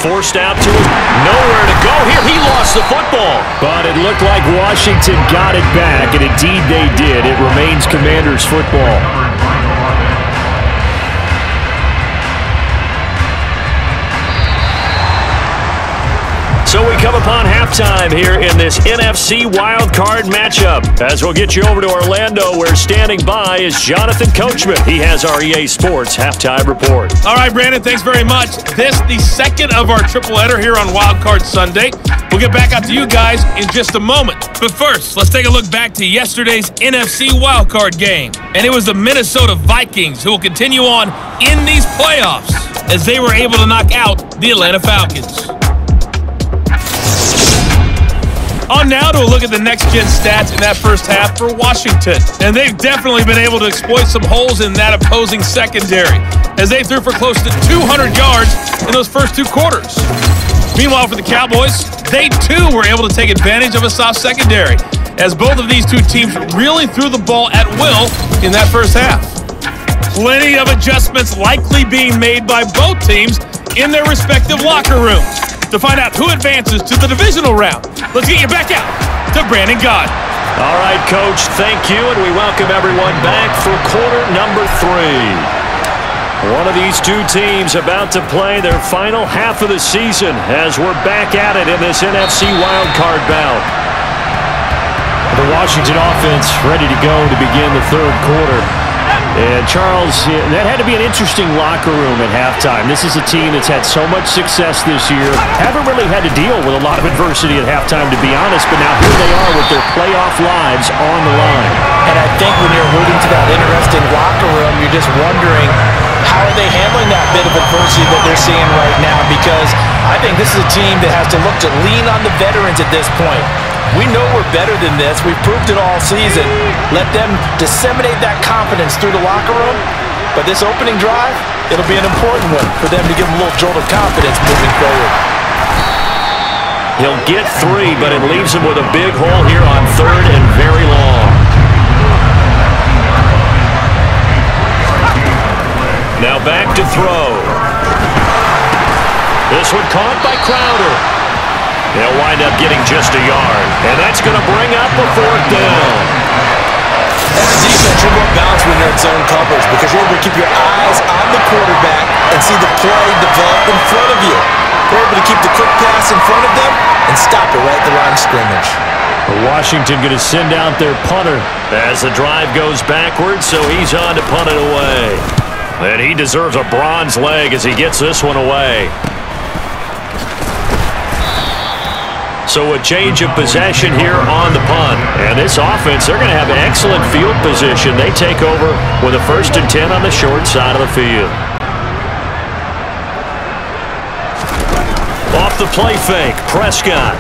Forced out to him. Nowhere to go here. He lost the football. But it looked like Washington got it back, and indeed they did. It remains Commanders football. So we come upon halftime here in this NFC wildcard matchup. As we'll get you over to Orlando, where standing by is Jonathan Coachman. He has our EA Sports halftime report. All right, Brandon, thanks very much. This the 2nd of our tripleheader here on Wildcard Sunday. We'll get back out to you guys in just a moment. But first, let's take a look back to yesterday's NFC wildcard game. And it was the Minnesota Vikings who will continue on in these playoffs as they were able to knock out the Atlanta Falcons. On now to a look at the next-gen stats in that first half for Washington. And they've definitely been able to exploit some holes in that opposing secondary as they threw for close to 200 yards in those first 2 quarters. Meanwhile, for the Cowboys, they too were able to take advantage of a soft secondary as both of these 2 teams really threw the ball at will in that first half. Plenty of adjustments likely being made by both teams in their respective locker rooms. To find out who advances to the divisional round, let's get you back out to Brandon Gaudin. All right, Coach, thank you, and we welcome everyone back for quarter number 3. One of these 2 teams about to play their final half of the season as we're back at it in this NFC wildcard bout. The Washington offense ready to go to begin the 3rd quarter. And Charles, that had to be an interesting locker room at halftime. This is a team that's had so much success this year. Haven't really had to deal with a lot of adversity at halftime, to be honest, but now here they are with their playoff lives on the line. And I think when you're alluding to that interesting locker room, you're just wondering how are they handling that bit of adversity that they're seeing right now, because I think this is a team that has to look to lean on the veterans at this point. We know we're better than this. We've proved it all season. Let them disseminate that confidence through the locker room, But this opening drive, it'll be an important one for them to give them a little jolt of confidence moving forward. He'll get 3, but it leaves him with a big hole here on 3rd and very long. Now back to throw. This one caught by Crowder. They'll wind up getting just a yard, and that's going to bring up a 4th down. As a defense, you're more balanced when you're in zone coverage because you're able to keep your eyes on the quarterback and see the play develop in front of you. They're able to keep the quick pass in front of them and stop it right at the line of scrimmage. Washington going to send out their punter as the drive goes backwards, so he's on to punt it away. And he deserves a bronze leg as he gets this one away. So a change of possession here on the punt. And this offense, they're going to have excellent field position. They take over with a 1st and 10 on the short side of the field. Off the play fake, Prescott.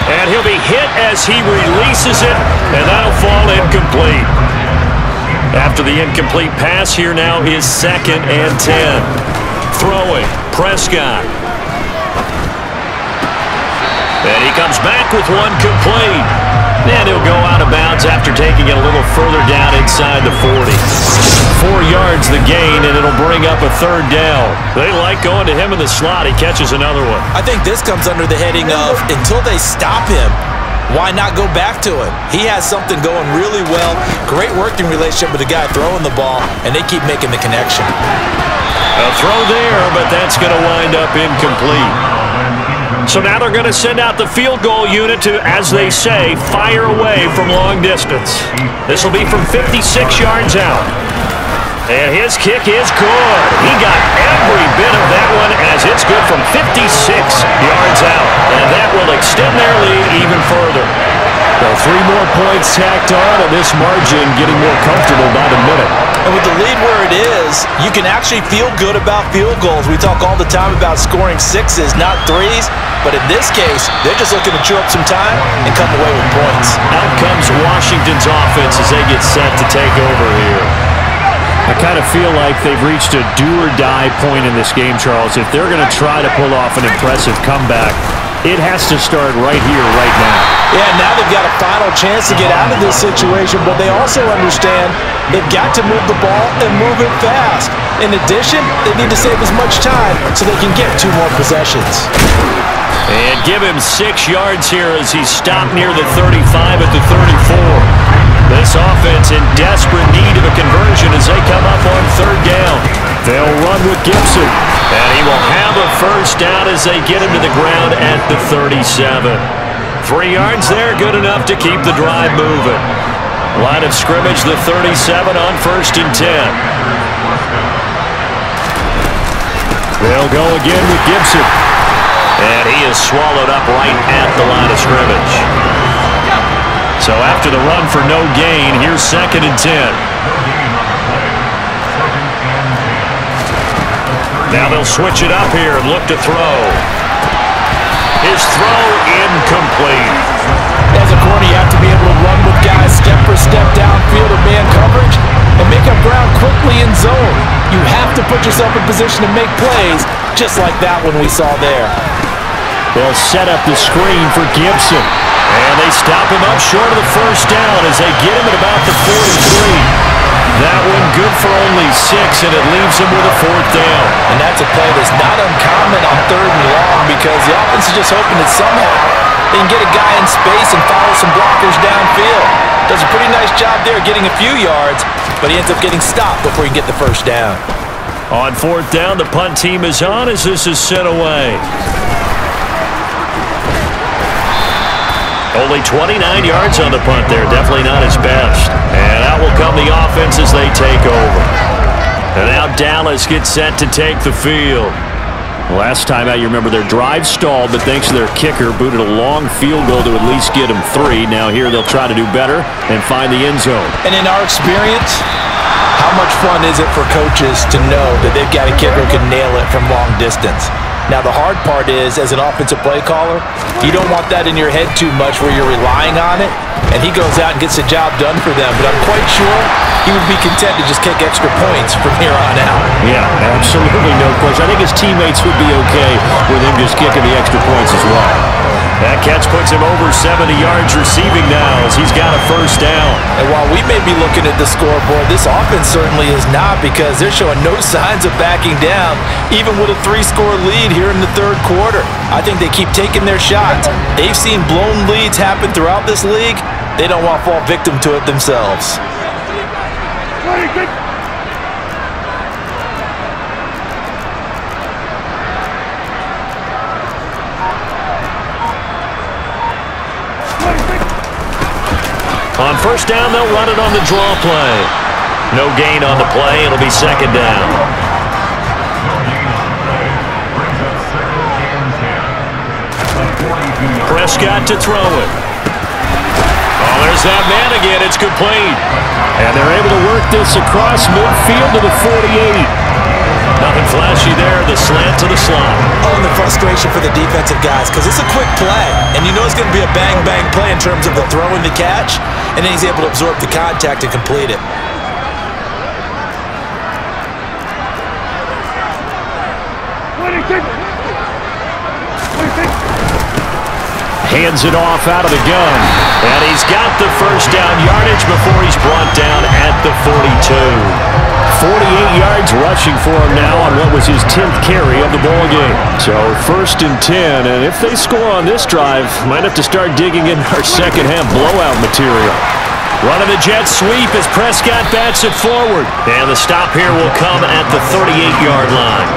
And he'll be hit as he releases it, and that'll fall incomplete. After the incomplete pass, here now is 2nd and 10. Throwing, Prescott. And he comes back with one complete. And he'll go out of bounds after taking it a little further down inside the 40. 4 yards the gain, and it'll bring up a 3rd down. They like going to him in the slot. He catches another one. I think this comes under the heading of until they stop him, why not go back to him? He has something going really well. Great working relationship with the guy throwing the ball, and they keep making the connection. A throw there, but that's going to wind up incomplete. So now they're going to send out the field goal unit to, as they say, fire away from long distance. This will be from 56 yards out. And his kick is good. He got every bit of that one as it's good from 56 yards out. And that will extend their lead even further. Well, 3 more points tacked on, and this margin getting more comfortable by the minute. And with the lead where it is, you can actually feel good about field goals. We talk all the time about scoring 6s, not 3s. But in this case, they're just looking to chew up some time and come away with points. Out comes Washington's offense as they get set to take over here. I kind of feel like they've reached a do-or-die point in this game, Charles. If they're going to try to pull off an impressive comeback, it has to start right here, right now. Yeah, now they've got a final chance to get out of this situation, but they also understand they've got to move the ball and move it fast. In addition, they need to save as much time so they can get 2 more possessions. And give him 6 yards here as he's stopped near the 35 at the 34. This offense in desperate need of a conversion as they come up on 3rd down. They'll run with Gibson. And he will have a 1st down as they get him to the ground at the 37. 3 yards there, good enough to keep the drive moving. Line of scrimmage, the 37 on 1st and 10. They'll go again with Gibson. And he is swallowed up right at the line of scrimmage. So after the run for no gain, here's 2nd and 10. Now they'll switch it up here and look to throw. His throw incomplete. As a corner, you have to be able to run with guys step for step downfield in man coverage and make up ground quickly in zone. You have to put yourself in position to make plays, just like that one we saw there. They'll set up the screen for Gibson. And they stop him up short of the 1st down as they get him at about the 43. That one good for only 6, and it leaves him with a 4th down. And that's a play that's not uncommon on 3rd and long because the offense is just hoping that somehow they can get a guy in space and follow some blockers downfield. Does a pretty nice job there getting a few yards, but he ends up getting stopped before he can get the 1st down. On 4th down, the punt team is on as this is sent away. Only 29 yards on the punt there. Definitely not his best. And out will come the offense as they take over. And now Dallas gets set to take the field. Last time out, you remember their drive stalled, but thanks to their kicker, booted a long field goal to at least get them 3. Now here they'll try to do better and find the end zone. And in our experience, how much fun is it for coaches to know that they've got a kicker who can nail it from long distance? Now, the hard part is, as an offensive play caller, you don't want that in your head too much where you're relying on it, and he goes out and gets the job done for them. But I'm quite sure he would be content to just kick extra points from here on out. Yeah, absolutely no question. I think his teammates would be okay with him just kicking the extra points as well. That catch puts him over 70 yards receiving now as he's got a first down. And while we may be looking at the scoreboard, this offense certainly is not, because they're showing no signs of backing down, even with a 3-score lead here in the third quarter. I think they keep taking their shots. They've seen blown leads happen throughout this league. They don't want to fall victim to it themselves. On first down, they'll run it on the draw play. No gain on the play. It'll be second down. Prescott to throw it. Oh, there's that man again. It's complete. And they're able to work this across midfield to the 48. Nothing flashy there. The slant to the slot. Oh, and the frustration for the defensive guys, because it's a quick play. And you know it's going to be a bang-bang play in terms of the throw and the catch. And then he's able to absorb the contact and complete it. Hands it off out of the gun. And he's got the first down yardage before he's brought down at the 42. 48 yards rushing for him now on what was his 10th carry of the ball game. So first and 10, and if they score on this drive, might have to start digging in our second half blowout material. Running the jet sweep as Prescott bats it forward. And the stop here will come at the 38-yard line.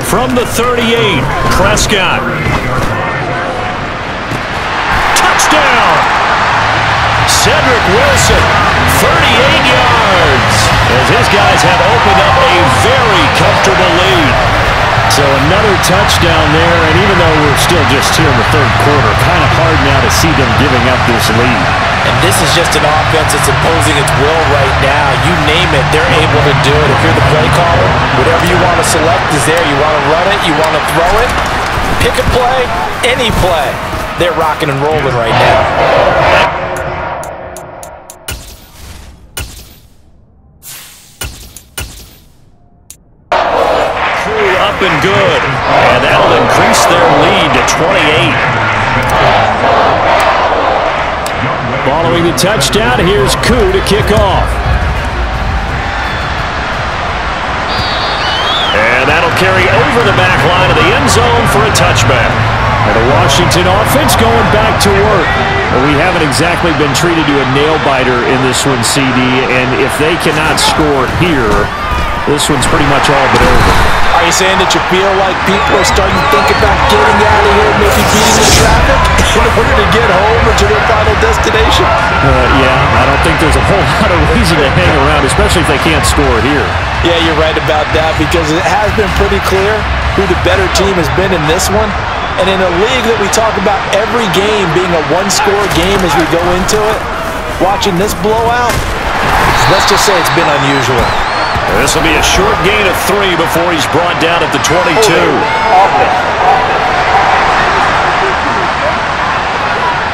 From the 38, Prescott. Touchdown! Cedric Wilson, 38 yards, as his guys have opened up a very comfortable lead. So another touchdown there, and even though we're still just here in the third quarter, kind of hard now to see them giving up this lead. And this is just an offense that's imposing its will right now. You name it, they're able to do it. If you're the play caller, whatever you want to select is there. You want to run it, you want to throw it, pick a play, any play. They're rocking and rolling right now. Up and good, and that'll increase their lead to 28. Following the touchdown, here's Koo to kick off. And that'll carry over the back line of the end zone for a touchback. And the Washington offense going back to work. Well, we haven't exactly been treated to a nail-biter in this one, CD, and if they cannot score here, this one's pretty much all but over. Are you saying that you feel like people are starting to think about getting out of here, maybe beating the traffic in order to get home or to their final destination? Yeah, I don't think there's a whole lot of reason to hang around, especially if they can't score here. Yeah, you're right about that, because it has been pretty clear who the better team has been in this one. And in a league that we talk about every game being a one-score game as we go into it, watching this blowout, let's just say it's been unusual. This will be a short gain of 3 before he's brought down at the 22.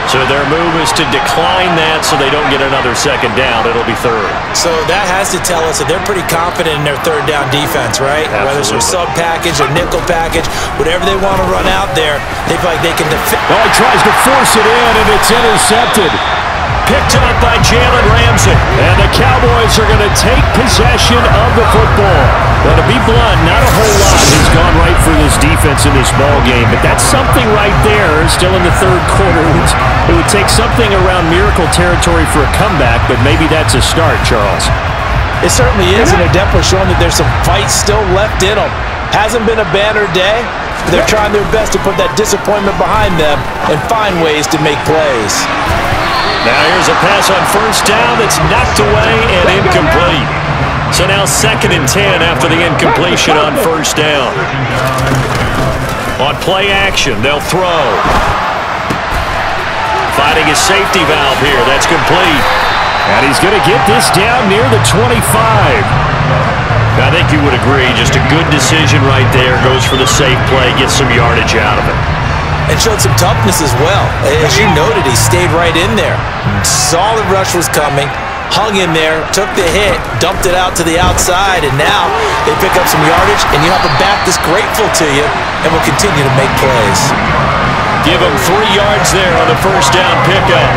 So their move is to decline that so they don't get another second down. It'll be third. So that has to tell us that they're pretty confident in their third down defense, right? Absolutely. Whether it's a sub package or nickel package, whatever they want to run out there, they feel like they can defend. Oh, he tries to force it in, and it's intercepted. Picked up by Jalen Ramsey. And the Cowboys are going to take possession of the football. Well, to be blunt, not a whole lot has gone right for this defense in this ball game, but that's something right there. Still in the third quarter. It would take something around miracle territory for a comeback, but maybe that's a start, Charles. It certainly is, and they're definitely showing that there's some fight still left in them. Hasn't been a banner day, but they're trying their best to put that disappointment behind them and find ways to make plays. Now here's a pass on first down that's knocked away and incomplete. So now 2nd and 10 after the incompletion on first down. On play action, they'll throw. Finding his safety valve here. That's complete. And he's going to get this down near the 25. I think you would agree, just a good decision right there. Goes for the safe play, gets some yardage out of it. And showed some toughness as well. As you noted, he stayed right in there. Saw the rush was coming, hung in there, took the hit, dumped it out to the outside, and now they pick up some yardage, and you have a back that's grateful to you and will continue to make plays. Give him 3 yards there on the first down pickup.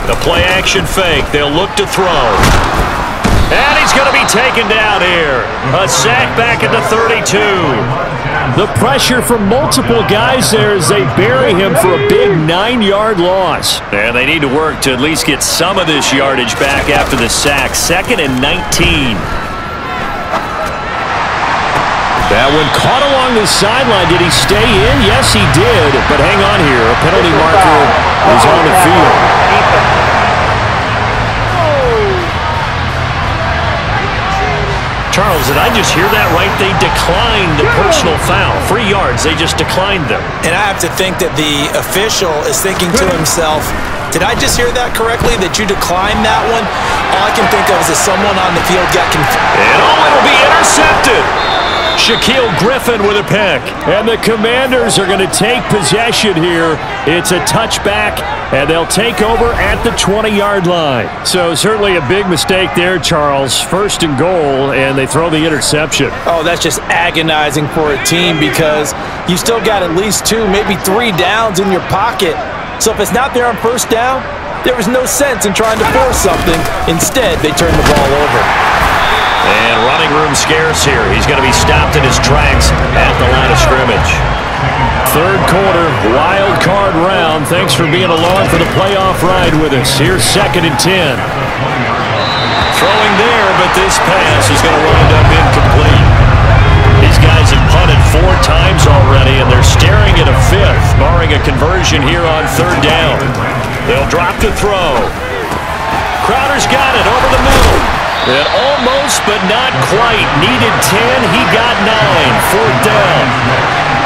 The play action fake. They'll look to throw. And he's going to be taken down here. A sack back at the 32. The pressure from multiple guys there as they bury him for a big 9-yard loss. And they need to work to at least get some of this yardage back after the sack. 2nd and 19. That one caught along the sideline. Did he stay in? Yes, he did. But hang on here. A penalty marker is on the field. Charles, did I just hear that right? They declined the personal foul. 3 yards. They just declined them. And I have to think that the official is thinking to himself, did I just hear that correctly, that you declined that one? All I can think of is that someone on the field got confused. And it'll be intercepted. Shaquille Griffin with a pick. And the Commanders are going to take possession here. It's a touchback, and they'll take over at the 20-yard line. So certainly a big mistake there, Charles. 1st and goal, and they throw the interception. Oh, that's just agonizing for a team because you still got at least 2, maybe 3 downs in your pocket. So if it's not there on 1st down, there was no sense in trying to force something. Instead, they turn the ball over. And running room scarce here. He's going to be stopped in his tracks at the line of scrimmage. 3rd quarter, wild card round. Thanks for being along for the playoff ride with us. Here's 2nd and 10. Throwing there, but this pass is going to wind up incomplete. These guys have punted 4 times already, and they're staring at a 5th, barring a conversion here on 3rd down. They'll drop the throw. Crowder's got it over the middle. And almost, but not quite. Needed 10. He got 9. 4th down.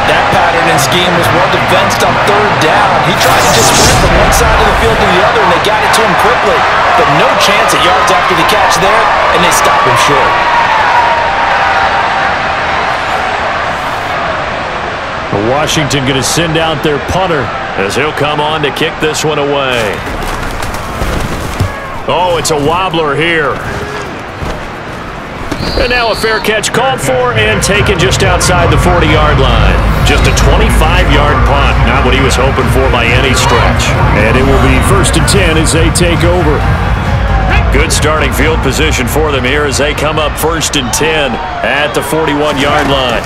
That pattern and scheme was well defensed on 3rd down. He tried to just sprint from one side of the field to the other, and they got it to him quickly. But no chance at yards after the catch there, and they stop him short. Washington going to send out their punter as he'll come on to kick this one away. Oh, it's a wobbler here. And now a fair catch called for and taken just outside the 40-yard line. Just a 25-yard punt. Not what he was hoping for by any stretch. And it will be 1st and 10 as they take over. Good starting field position for them here as they come up 1st and 10 at the 41-yard line.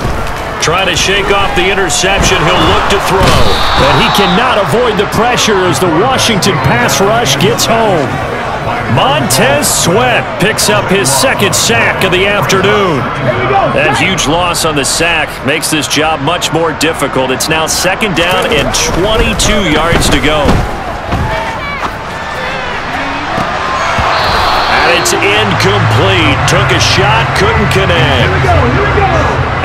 Trying to shake off the interception. He'll look to throw. But he cannot avoid the pressure as the Washington pass rush gets home. Montez Sweat picks up his 2nd sack of the afternoon. That huge loss on the sack makes this job much more difficult. It's now 2nd down and 22 yards to go. And it's incomplete. Took a shot, couldn't connect.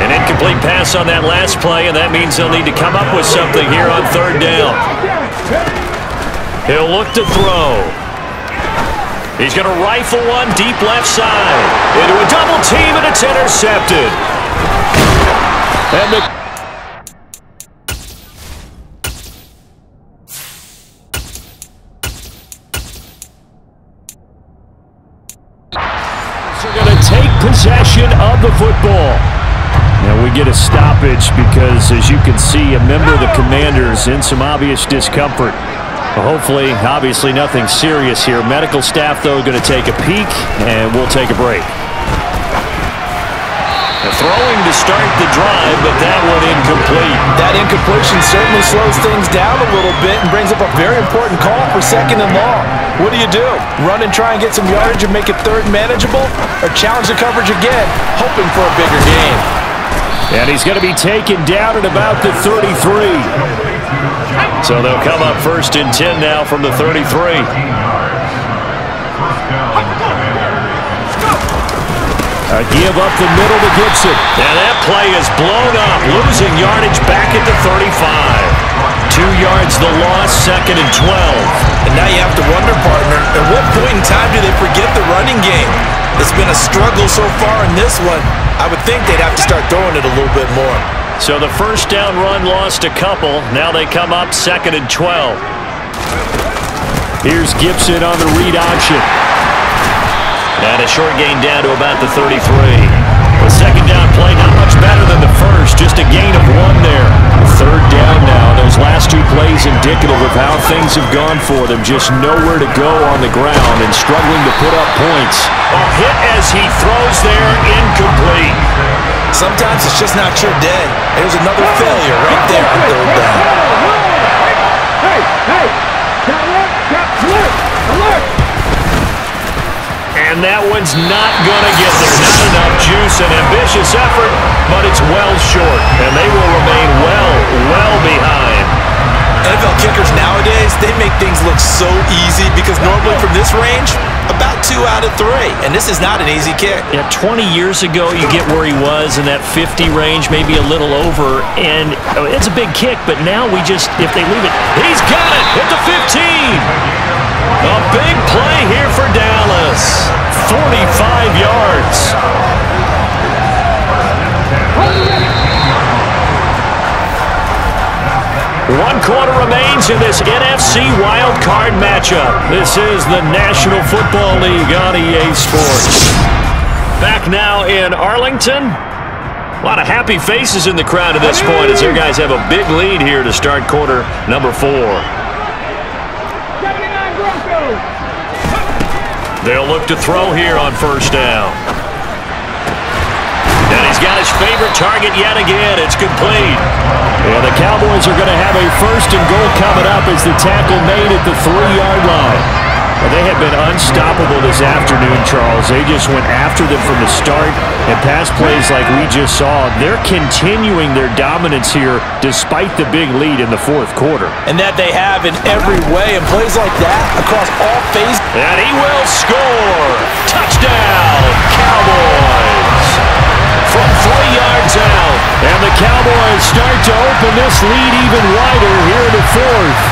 An incomplete pass on that last play, and that means they'll need to come up with something here on 3rd down. He'll look to throw. He's going to rifle one deep left side. Into a double team, and it's intercepted. And the are going to take possession of the football. Now we get a stoppage because, as you can see, a member of the Commanders in some obvious discomfort. Hopefully, obviously nothing serious here. Medical staff, though, going to take a peek, and we'll take a break. Throwing to start the drive, but that one incomplete. That incompletion certainly slows things down a little bit and brings up a very important call for 2nd and long. What do? Run and try and get some yardage and make it 3rd manageable, or challenge the coverage again, hoping for a bigger gain? And he's going to be taken down at about the 33. So they'll come up 1st and 10 now from the 33. A give up the middle to Gibson. And that play is blown up, losing yardage back at the 35. 2 yards the loss, 2nd and 12. And now you have to wonder, partner, at what point in time do they forget the running game? It's been a struggle so far in this one. I would think they'd have to start throwing it a little bit more. So the first down run lost a couple. Now they come up 2nd and 12. Here's Gibson on the read option. And a short gain down to about the 33. The second down play not much better than the first, just a gain of 1 there. 3rd down now. Those last 2 plays indicative of how things have gone for them. Just nowhere to go on the ground and struggling to put up points. A hit as he throws there, incomplete. Sometimes it's just not your day. There's another failure right there on 3rd down. Alert! And that one's not going to get there. Not enough juice, an ambitious effort, but it's well short. And they will remain well behind. NFL kickers nowadays, they make things look so easy because normally from this range, about 2 out of 3. And this is not an easy kick. Yeah, 20 years ago, you get where he was in that 50 range, maybe a little over. And it's a big kick, but now we just, if they leave it, he's got it at the 15. A big play here for Dallas. 45 yards. One quarter remains in this NFC wild card matchup. This is the National Football League on EA Sports. Back now in Arlington. A lot of happy faces in the crowd at this point as their guys have a big lead here to start quarter number 4. They'll look to throw here on 1st down. And he's got his favorite target yet again. It's complete. And the Cowboys are going to have a 1st and goal coming up as the tackle made at the 3-yard line. Well, they have been unstoppable this afternoon, Charles. They just went after them from the start. And pass plays like we just saw, they're continuing their dominance here despite the big lead in the 4th quarter. And that they have in every way. And plays like that across all phases. And he will score. Touchdown, Cowboys. From 3 yards out. And the Cowboys start to open this lead even wider here in the 4th.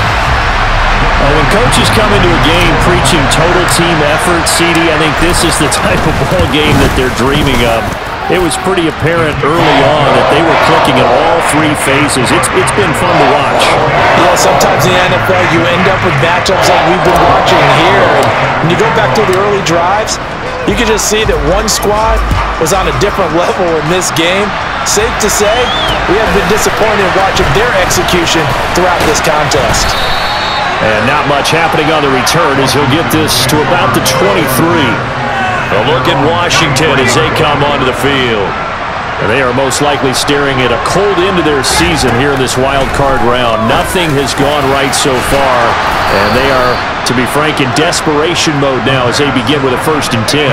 When coaches come into a game preaching total team effort, CD, I think this is the type of ball game that they're dreaming of. It was pretty apparent early on that they were clicking in all 3 phases. It's been fun to watch. Yeah, sometimes in the NFL you end up with matchups like we've been watching here. And when you go back to the early drives, you can just see that one squad was on a different level in this game. Safe to say, we have been disappointed in watching their execution throughout this contest. And not much happening on the return as he'll get this to about the 23. A look at Washington as they come onto the field. And they are most likely staring at a cold end of their season here in this wild card round. Nothing has gone right so far. And they are, to be frank, in desperation mode now as they begin with a 1st and 10.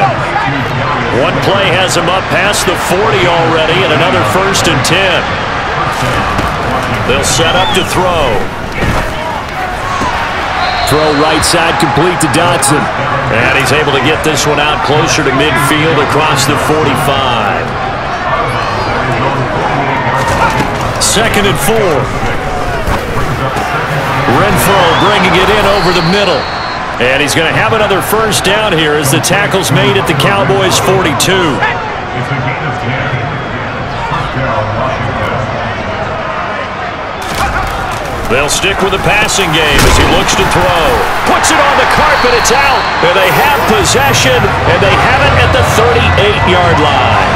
One play has them up past the 40 already and another 1st and 10. They'll set up to throw. Throw right side complete to Dotson. And he's able to get this one out closer to midfield across the 45. 2nd and 4. Renfro bringing it in over the middle. And he's going to have another 1st down here as the tackle's made at the Cowboys' 42. They'll stick with the passing game as he looks to throw. Puts it on the carpet, it's out. And they have possession, and they have it at the 38-yard line.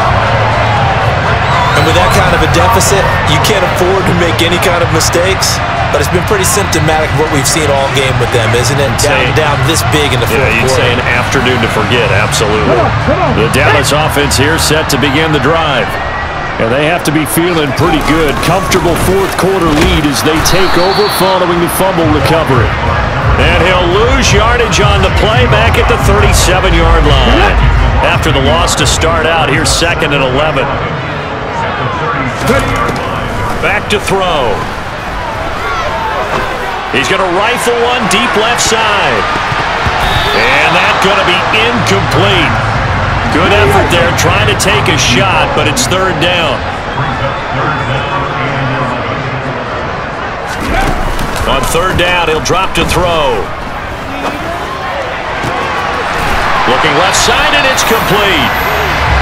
And with that kind of a deficit, you can't afford to make any kind of mistakes. But it's been pretty symptomatic of what we've seen all game with them, isn't it? Down this big in the 4th quarter. You'd say an afternoon to forget, absolutely. The Dallas offense here set to begin the drive. And they have to be feeling pretty good. Comfortable 4th quarter lead as they take over following the fumble recovery. And he'll lose yardage on the play back at the 37-yard line. After the loss to start out, here's 2nd and 11. Back to throw. He's going to rifle one deep left side. And that's going to be incomplete. Good effort there, trying to take a shot, but it's third down. On third down, he'll drop to throw. Looking left side, and it's complete.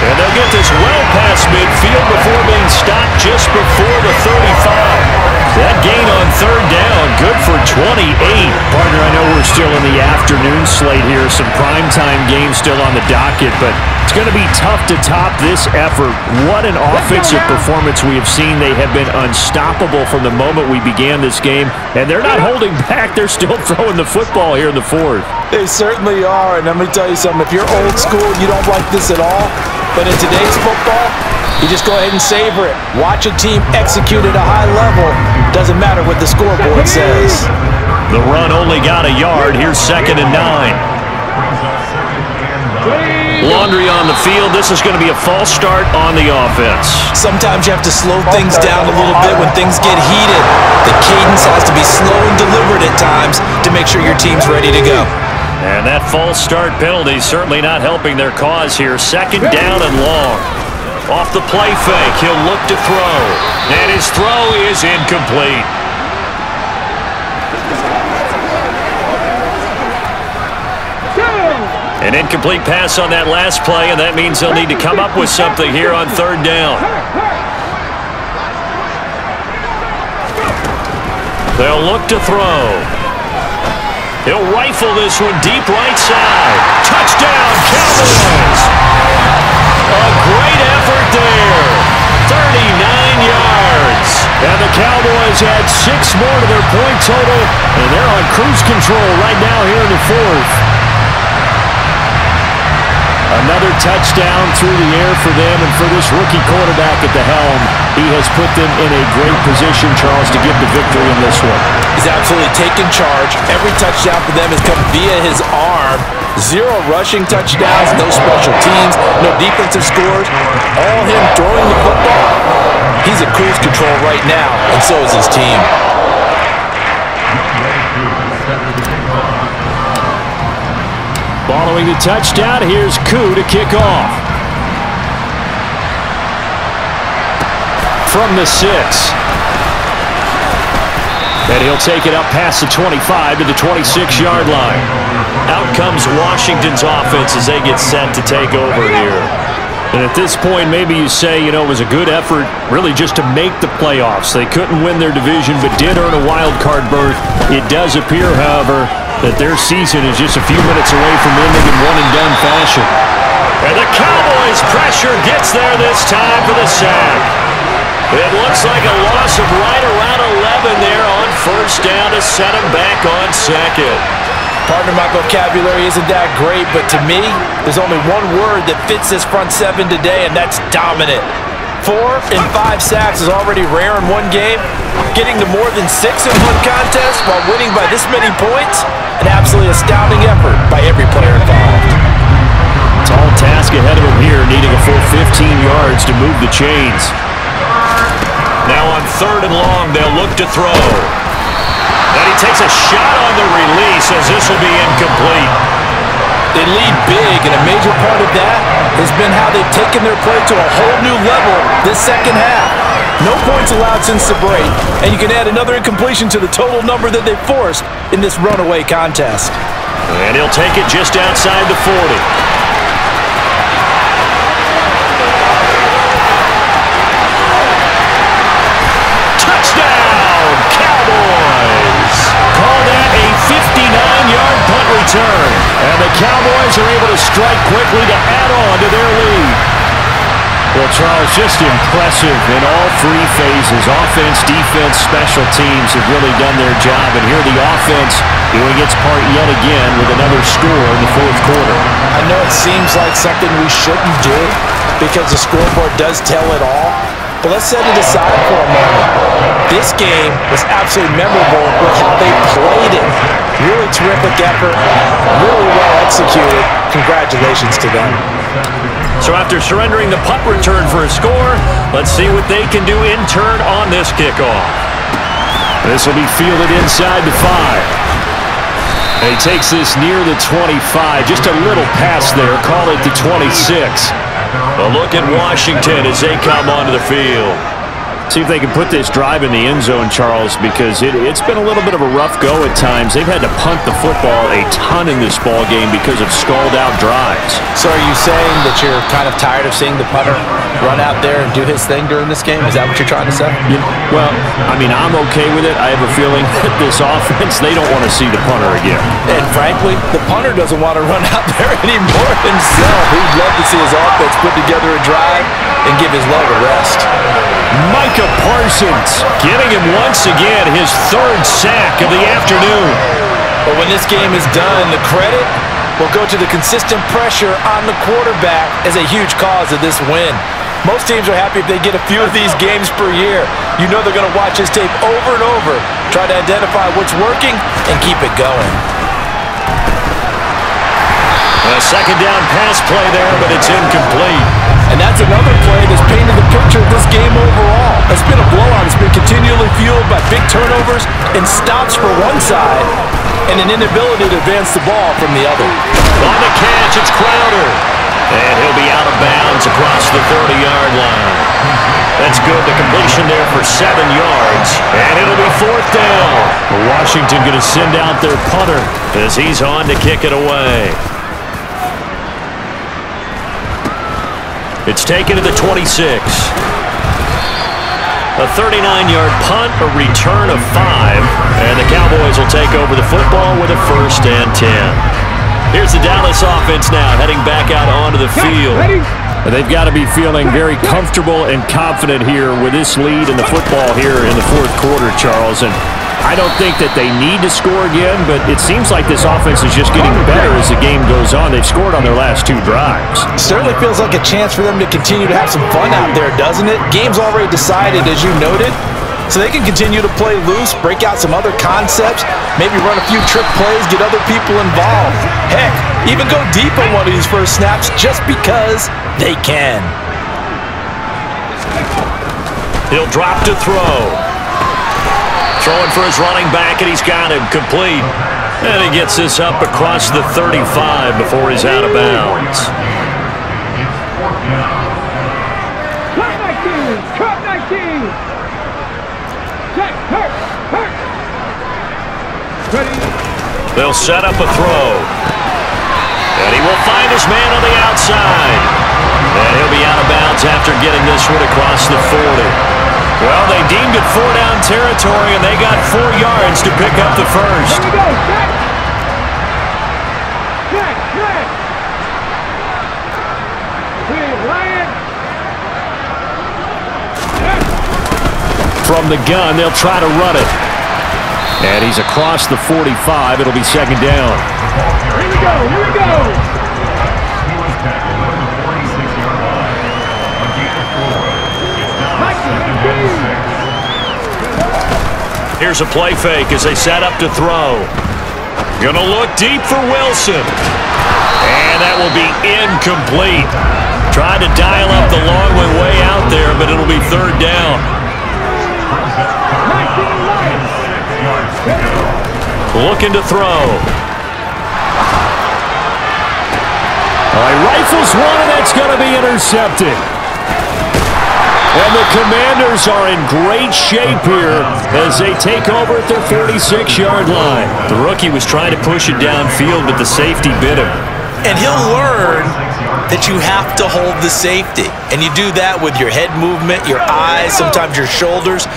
And they'll get this well past midfield before being stopped just before the 35. That gain on third down, good for 28. Partner, I know we're still in the afternoon slate here. Some primetime games still on the docket, but it's going to be tough to top this effort. What an offensive performance we have seen. They have been unstoppable from the moment we began this game, and they're not holding back. They're still throwing the football here in the fourth. They certainly are, and let me tell you something. If you're old school, you don't like this at all. But in today's football, you just go ahead and savor it. Watch a team execute at a high level. Doesn't matter what the scoreboard says. The run only got a yard. Here's 2nd and 9. Laundry on the field. This is going to be a false start on the offense. Sometimes you have to slow things down a little bit when things get heated. The cadence has to be slow and deliberate at times to make sure your team's ready to go. And that false start penalty certainly not helping their cause here. 2nd down and long. Off the play fake, he'll look to throw. And his throw is incomplete. An incomplete pass on that last play, and that means they'll need to come up with something here on third down. They'll look to throw. He'll rifle this one deep right side. Touchdown, Cowboys! A great effort there. 39 yards. And the Cowboys had 6 more to their point total, and they're on cruise control right now here in the fourth. Another touchdown through the air for them, and for this rookie quarterback at the helm, he has put them in a great position, Charles, to get the victory in this one. He's absolutely taken charge. Every touchdown for them has come via his arm. 0 rushing touchdowns, no special teams, no defensive scores. All him throwing the football. He's at cruise control right now, and so is his team. Following the touchdown, here's Koo to kick off. From the 6. And he'll take it up past the 25 to the 26-yard line. Out comes Washington's offense as they get set to take over here. And at this point, maybe you say, it was a good effort really just to make the playoffs. They couldn't win their division but did earn a wild card berth. It does appear, however, that their season is just a few minutes away from ending in one-and-done fashion. And the Cowboys' pressure gets there this time for the sack. It looks like a loss of right around 11 there on first down to set him back on 2nd. Partner, my vocabulary isn't that great, but to me, there's only one word that fits this front 7 today, and that's dominant. 4 and 5 sacks is already rare in one game. Getting to more than 6 in one contest while winning by this many points, an absolutely astounding effort by every player involved. Tall task ahead of him here, needing a full 15 yards to move the chains. Now on 3rd and long, they'll look to throw. And he takes a shot on the release as this will be incomplete. They lead big, and a major part of that has been how they've taken their play to a whole new level this second half. No points allowed since the break, and you can add another incompletion to the total number that they forced in this runaway contest. And he'll take it just outside the 40. Touchdown, Cowboys! Call that a 59-yard punt return. And the Cowboys are able to strike quickly to add on to their lead. Well, Charles, just impressive in all 3 phases. Offense, defense, special teams have really done their job. And here the offense doing its part yet again with another score in the 4th quarter. I know it seems like something we shouldn't do because the scoreboard does tell it all. But let's set it aside for a moment. This game was absolutely memorable with how they played it. Really terrific effort, really well executed. Congratulations to them. So after surrendering the punt return for a score, let's see what they can do in turn on this kickoff. This will be fielded inside the 5. He takes this near the 25, just a little past there, call it the 26. A look at Washington as they come onto the field. See if they can put this drive in the end zone, Charles, because it's been a little bit of a rough go at times. They've had to punt the football a ton in this ball game because of stalled-out drives. So are you saying that you're kind of tired of seeing the punter run out there and do his thing during this game? Is that what you're trying to say? Yeah, well, I mean, I'm okay with it. I have a feeling that this offense, they don't want to see the punter again. And frankly, the punter doesn't want to run out there anymore himself. He'd love to see his offense put together a drive and give his leg a rest. Micah Parsons getting him once again his third sack of the afternoon. But when this game is done, the credit will go to the consistent pressure on the quarterback as a huge cause of this win. Most teams are happy if they get a few of these games per year. You know they're going to watch this tape over and over, try to identify what's working, and keep it going. A second down pass play there, but it's incomplete. And that's another play that's painted the picture of this game overall. It's been a blowout. It's been continually fueled by big turnovers and stops for one side and an inability to advance the ball from the other. On the catch, it's Crowder. And he'll be out of bounds across the 30-yard line. That's good. The completion there for 7 yards. And it'll be fourth down. Washington going to send out their punter as he's on to kick it away. It's taken to the 26. A 39-yard punt, a return of 5, and the Cowboys will take over the football with a 1st and 10. Here's the Dallas offense now heading back out onto the field. They've got to be feeling very comfortable and confident here with this lead in the football here in the fourth quarter, Charles. And I don't think that they need to score again, but it seems like this offense is just getting better as the game goes on. They've scored on their last 2 drives. Certainly feels like a chance for them to continue to have some fun out there, doesn't it? Game's already decided, as you noted, so they can continue to play loose, break out some other concepts, maybe run a few trick plays, get other people involved. Heck, even go deep on one of these first snaps just because they can. He'll drop to throw. Throwing for his running back, and he's got him complete. And he gets this up across the 35 before he's out of bounds. Cut 19! Check, hurt! Ready? They'll set up a throw. And he will find his man on the outside. And he'll be out of bounds after getting this one across the 40. Well, they deemed it 4-down territory, and they got 4 yards to pick up the first. Here we go, check! Check! Ryan! From the gun, they'll try to run it. And he's across the 45. It'll be second down. Here we go! Here's a play fake as they set up to throw. Gonna look deep for Wilson. And that will be incomplete. Tried to dial up the long way out there, but it'll be third down. Looking to throw. He rifles one, and that's going to be intercepted. And the Commanders are in great shape here as they take over at their 46-yard line. The rookie was trying to push it downfield, but the safety bit him. And he'll learn that you have to hold the safety. And you do that with your head movement, your eyes, sometimes your shoulders.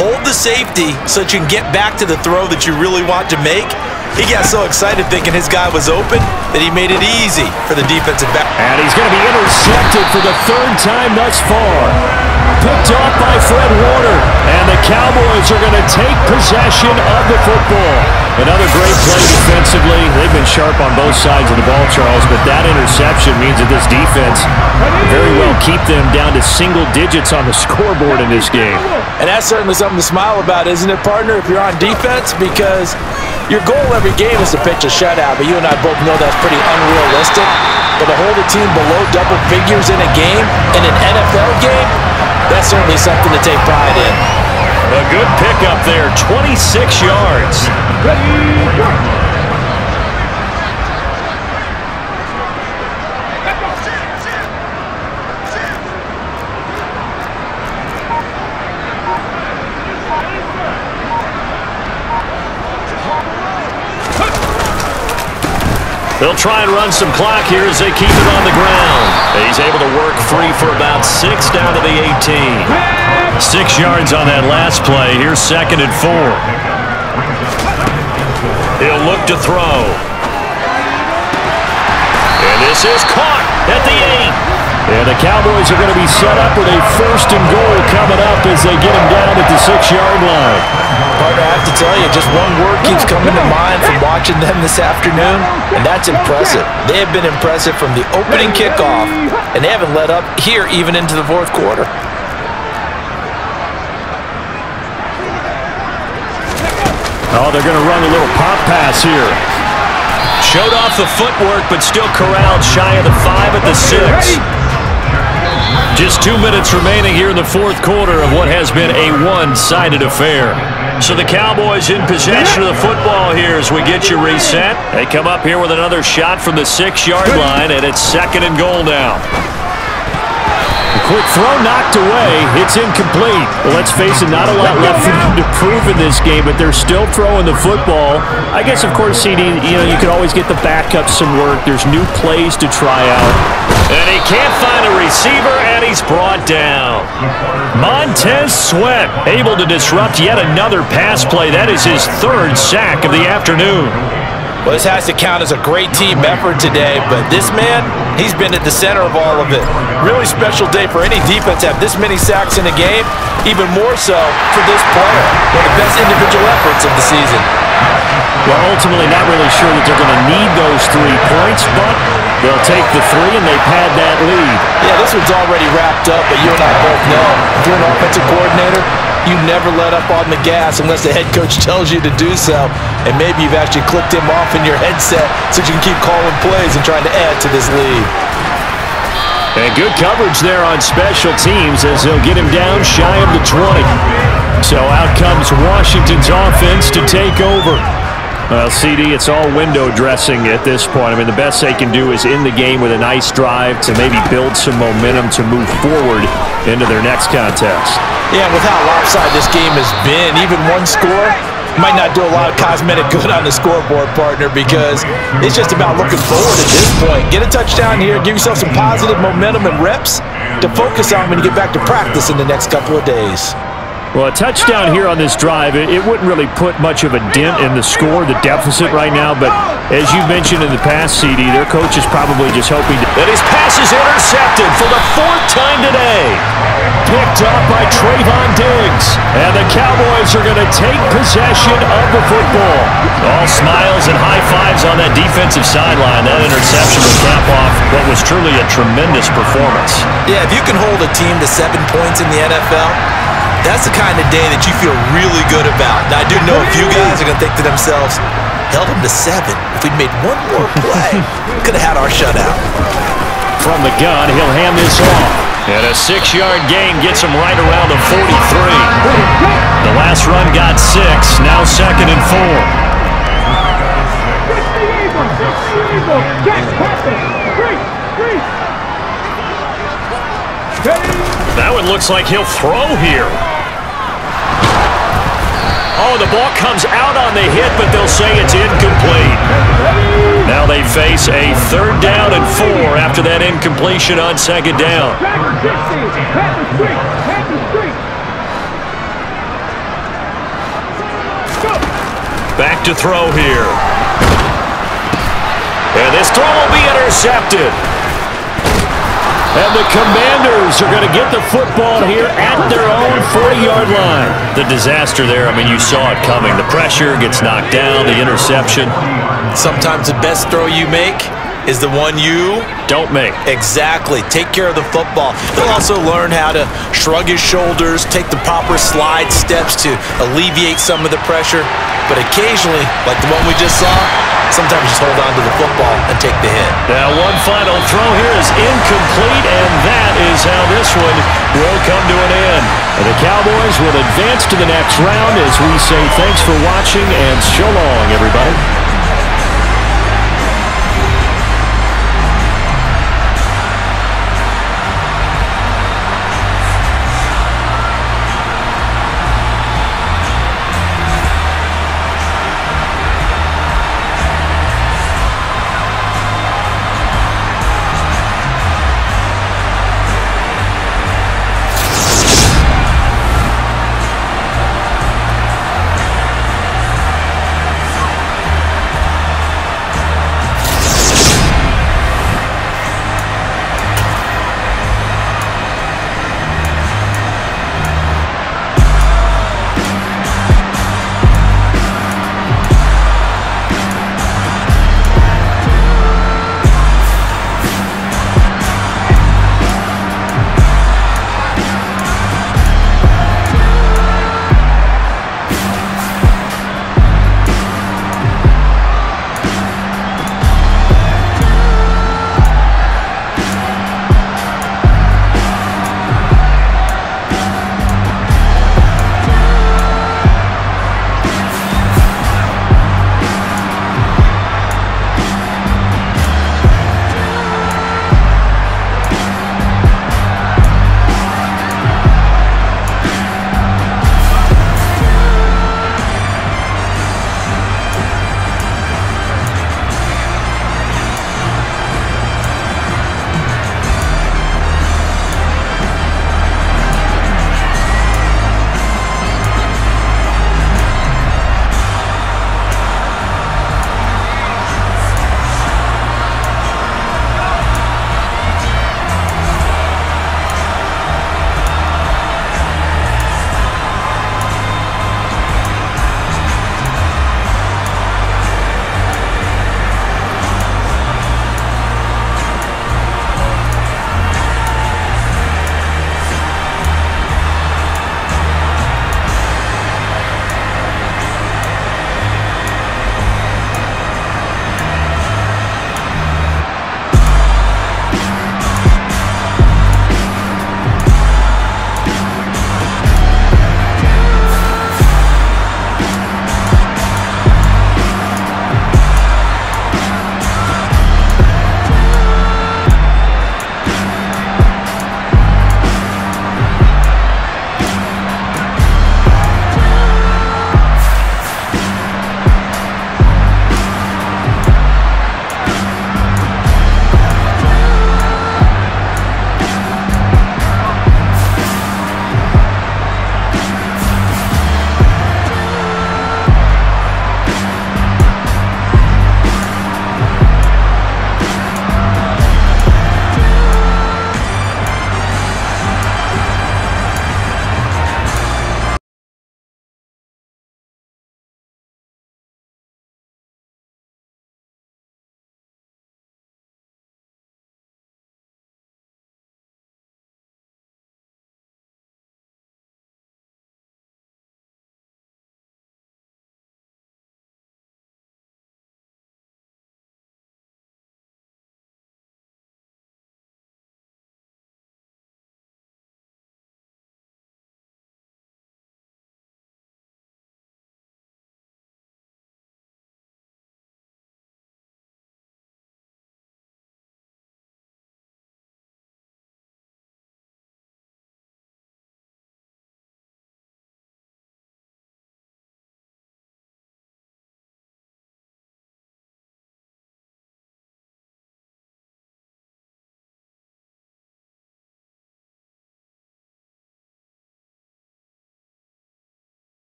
Hold the safety so that you can get back to the throw that you really want to make. He got so excited thinking his guy was open that he made it easy for the defensive back. And he's going to be intercepted for the 3rd time thus far. Picked off by Fred Warner. And the Cowboys are going to take possession of the football. Another great play defensively. They've been sharp on both sides of the ball, Charles, but that interception means that this defense very well keep them down to single digits on the scoreboard in this game. And that's certainly something to smile about, isn't it, partner, if you're on defense? Because your goal every game is to pitch a shutout, but you and I both know that's pretty unrealistic. But to hold a team below double figures in a game, in an NFL game, that's certainly something to take pride in. A good pickup there, 26 yards. They'll try and run some clock here as they keep it on the ground. He's able to work free for about 6 down to the 18. 6 yards on that last play. Here's 2nd and 4. He'll look to throw. And this is caught at the 8. And the Cowboys are going to be set up with a 1st and goal coming up as they get him down at the 6-yard line. Partner, I have to tell you, just one word keeps coming to mind from watching them this afternoon, and that's impressive. They have been impressive from the opening kickoff, and they haven't let up here even into the 4th quarter. Oh, they're going to run a little pop pass here. Showed off the footwork, but still corralled shy of the 5 at the 6. Just 2 minutes remaining here in the 4th quarter of what has been a one-sided affair. So the Cowboys in possession of the football here as we get you reset. They come up here with another shot from the 6-yard line, and it's 2nd and goal now. A quick throw knocked away. It's incomplete. Well, let's face it, not a lot left for them to prove in this game, but they're still throwing the football. I guess, of course, CD, you could always get the backup some work. There's new plays to try out. And he can't find a receiver, and he's brought down. Montez Sweat able to disrupt yet another pass play. That is his 3rd sack of the afternoon. Well, this has to count as a great team effort today, but this man, he's been at the center of all of it. Really special day for any defense to have this many sacks in a game, even more so for this player. One of the best individual efforts of the season. Well, ultimately not really sure that they're going to need those 3 points, but they'll take the 3 and they pad that lead. Yeah, this one's already wrapped up, but you and I both know if you're an offensive coordinator, you never let up on the gas unless the head coach tells you to do so. And maybe you've actually clicked him off in your headset so you can keep calling plays and trying to add to this lead. And good coverage there on special teams as they'll get him down shy of the 20. So out comes Washington's offense to take over. Well, CD, it's all window dressing at this point. I mean, the best they can do is in the game with a nice drive to maybe build some momentum to move forward into their next contest. Yeah, with how lopsided this game has been, even one score might not do a lot of cosmetic good on the scoreboard, partner, because it's just about looking forward at this point. Get a touchdown here, give yourself some positive momentum and reps to focus on when you get back to practice in the next couple of days. Well, a touchdown here on this drive, it wouldn't really put much of a dent in the score, the deficit right now, but as you mentioned in the past, CD, their coach is probably just hoping that his pass is intercepted for the 4th time today. Picked up by Trayvon Diggs, and the Cowboys are going to take possession of the football. All smiles and high fives on that defensive sideline. That interception will cap off what was truly a tremendous performance. Yeah, if you can hold a team to 7 points in the NFL, that's the kind of day that you feel really good about. Now, I do know a few guys are going to think to themselves, held them to 7. If we'd made one more play, could have had our shutout. From the gun, he'll hand this off. And a 6-yard gain gets him right around the 43. The last run got 6, now 2nd and 4. That one looks like he'll throw here. Oh, the ball comes out on the hit, but they'll say it's incomplete. Now they face a 3rd down and 4 after that incompletion on 2nd down. Back to throw here. And this throw will be intercepted. And the Commanders are going to get the football here at their own 40-yard line. The disaster there, I mean, you saw it coming. The pressure gets knocked down, the interception. Sometimes the best throw you make is the one you don't make. Exactly. Take care of the football. He'll also learn how to shrug his shoulders, take the proper slide steps to alleviate some of the pressure. But occasionally, like the one we just saw, sometimes just hold on to the football and take the hit. Now one final throw here is incomplete, and that is how this one will come to an end. And the Cowboys will advance to the next round as we say thanks for watching and so long, everybody.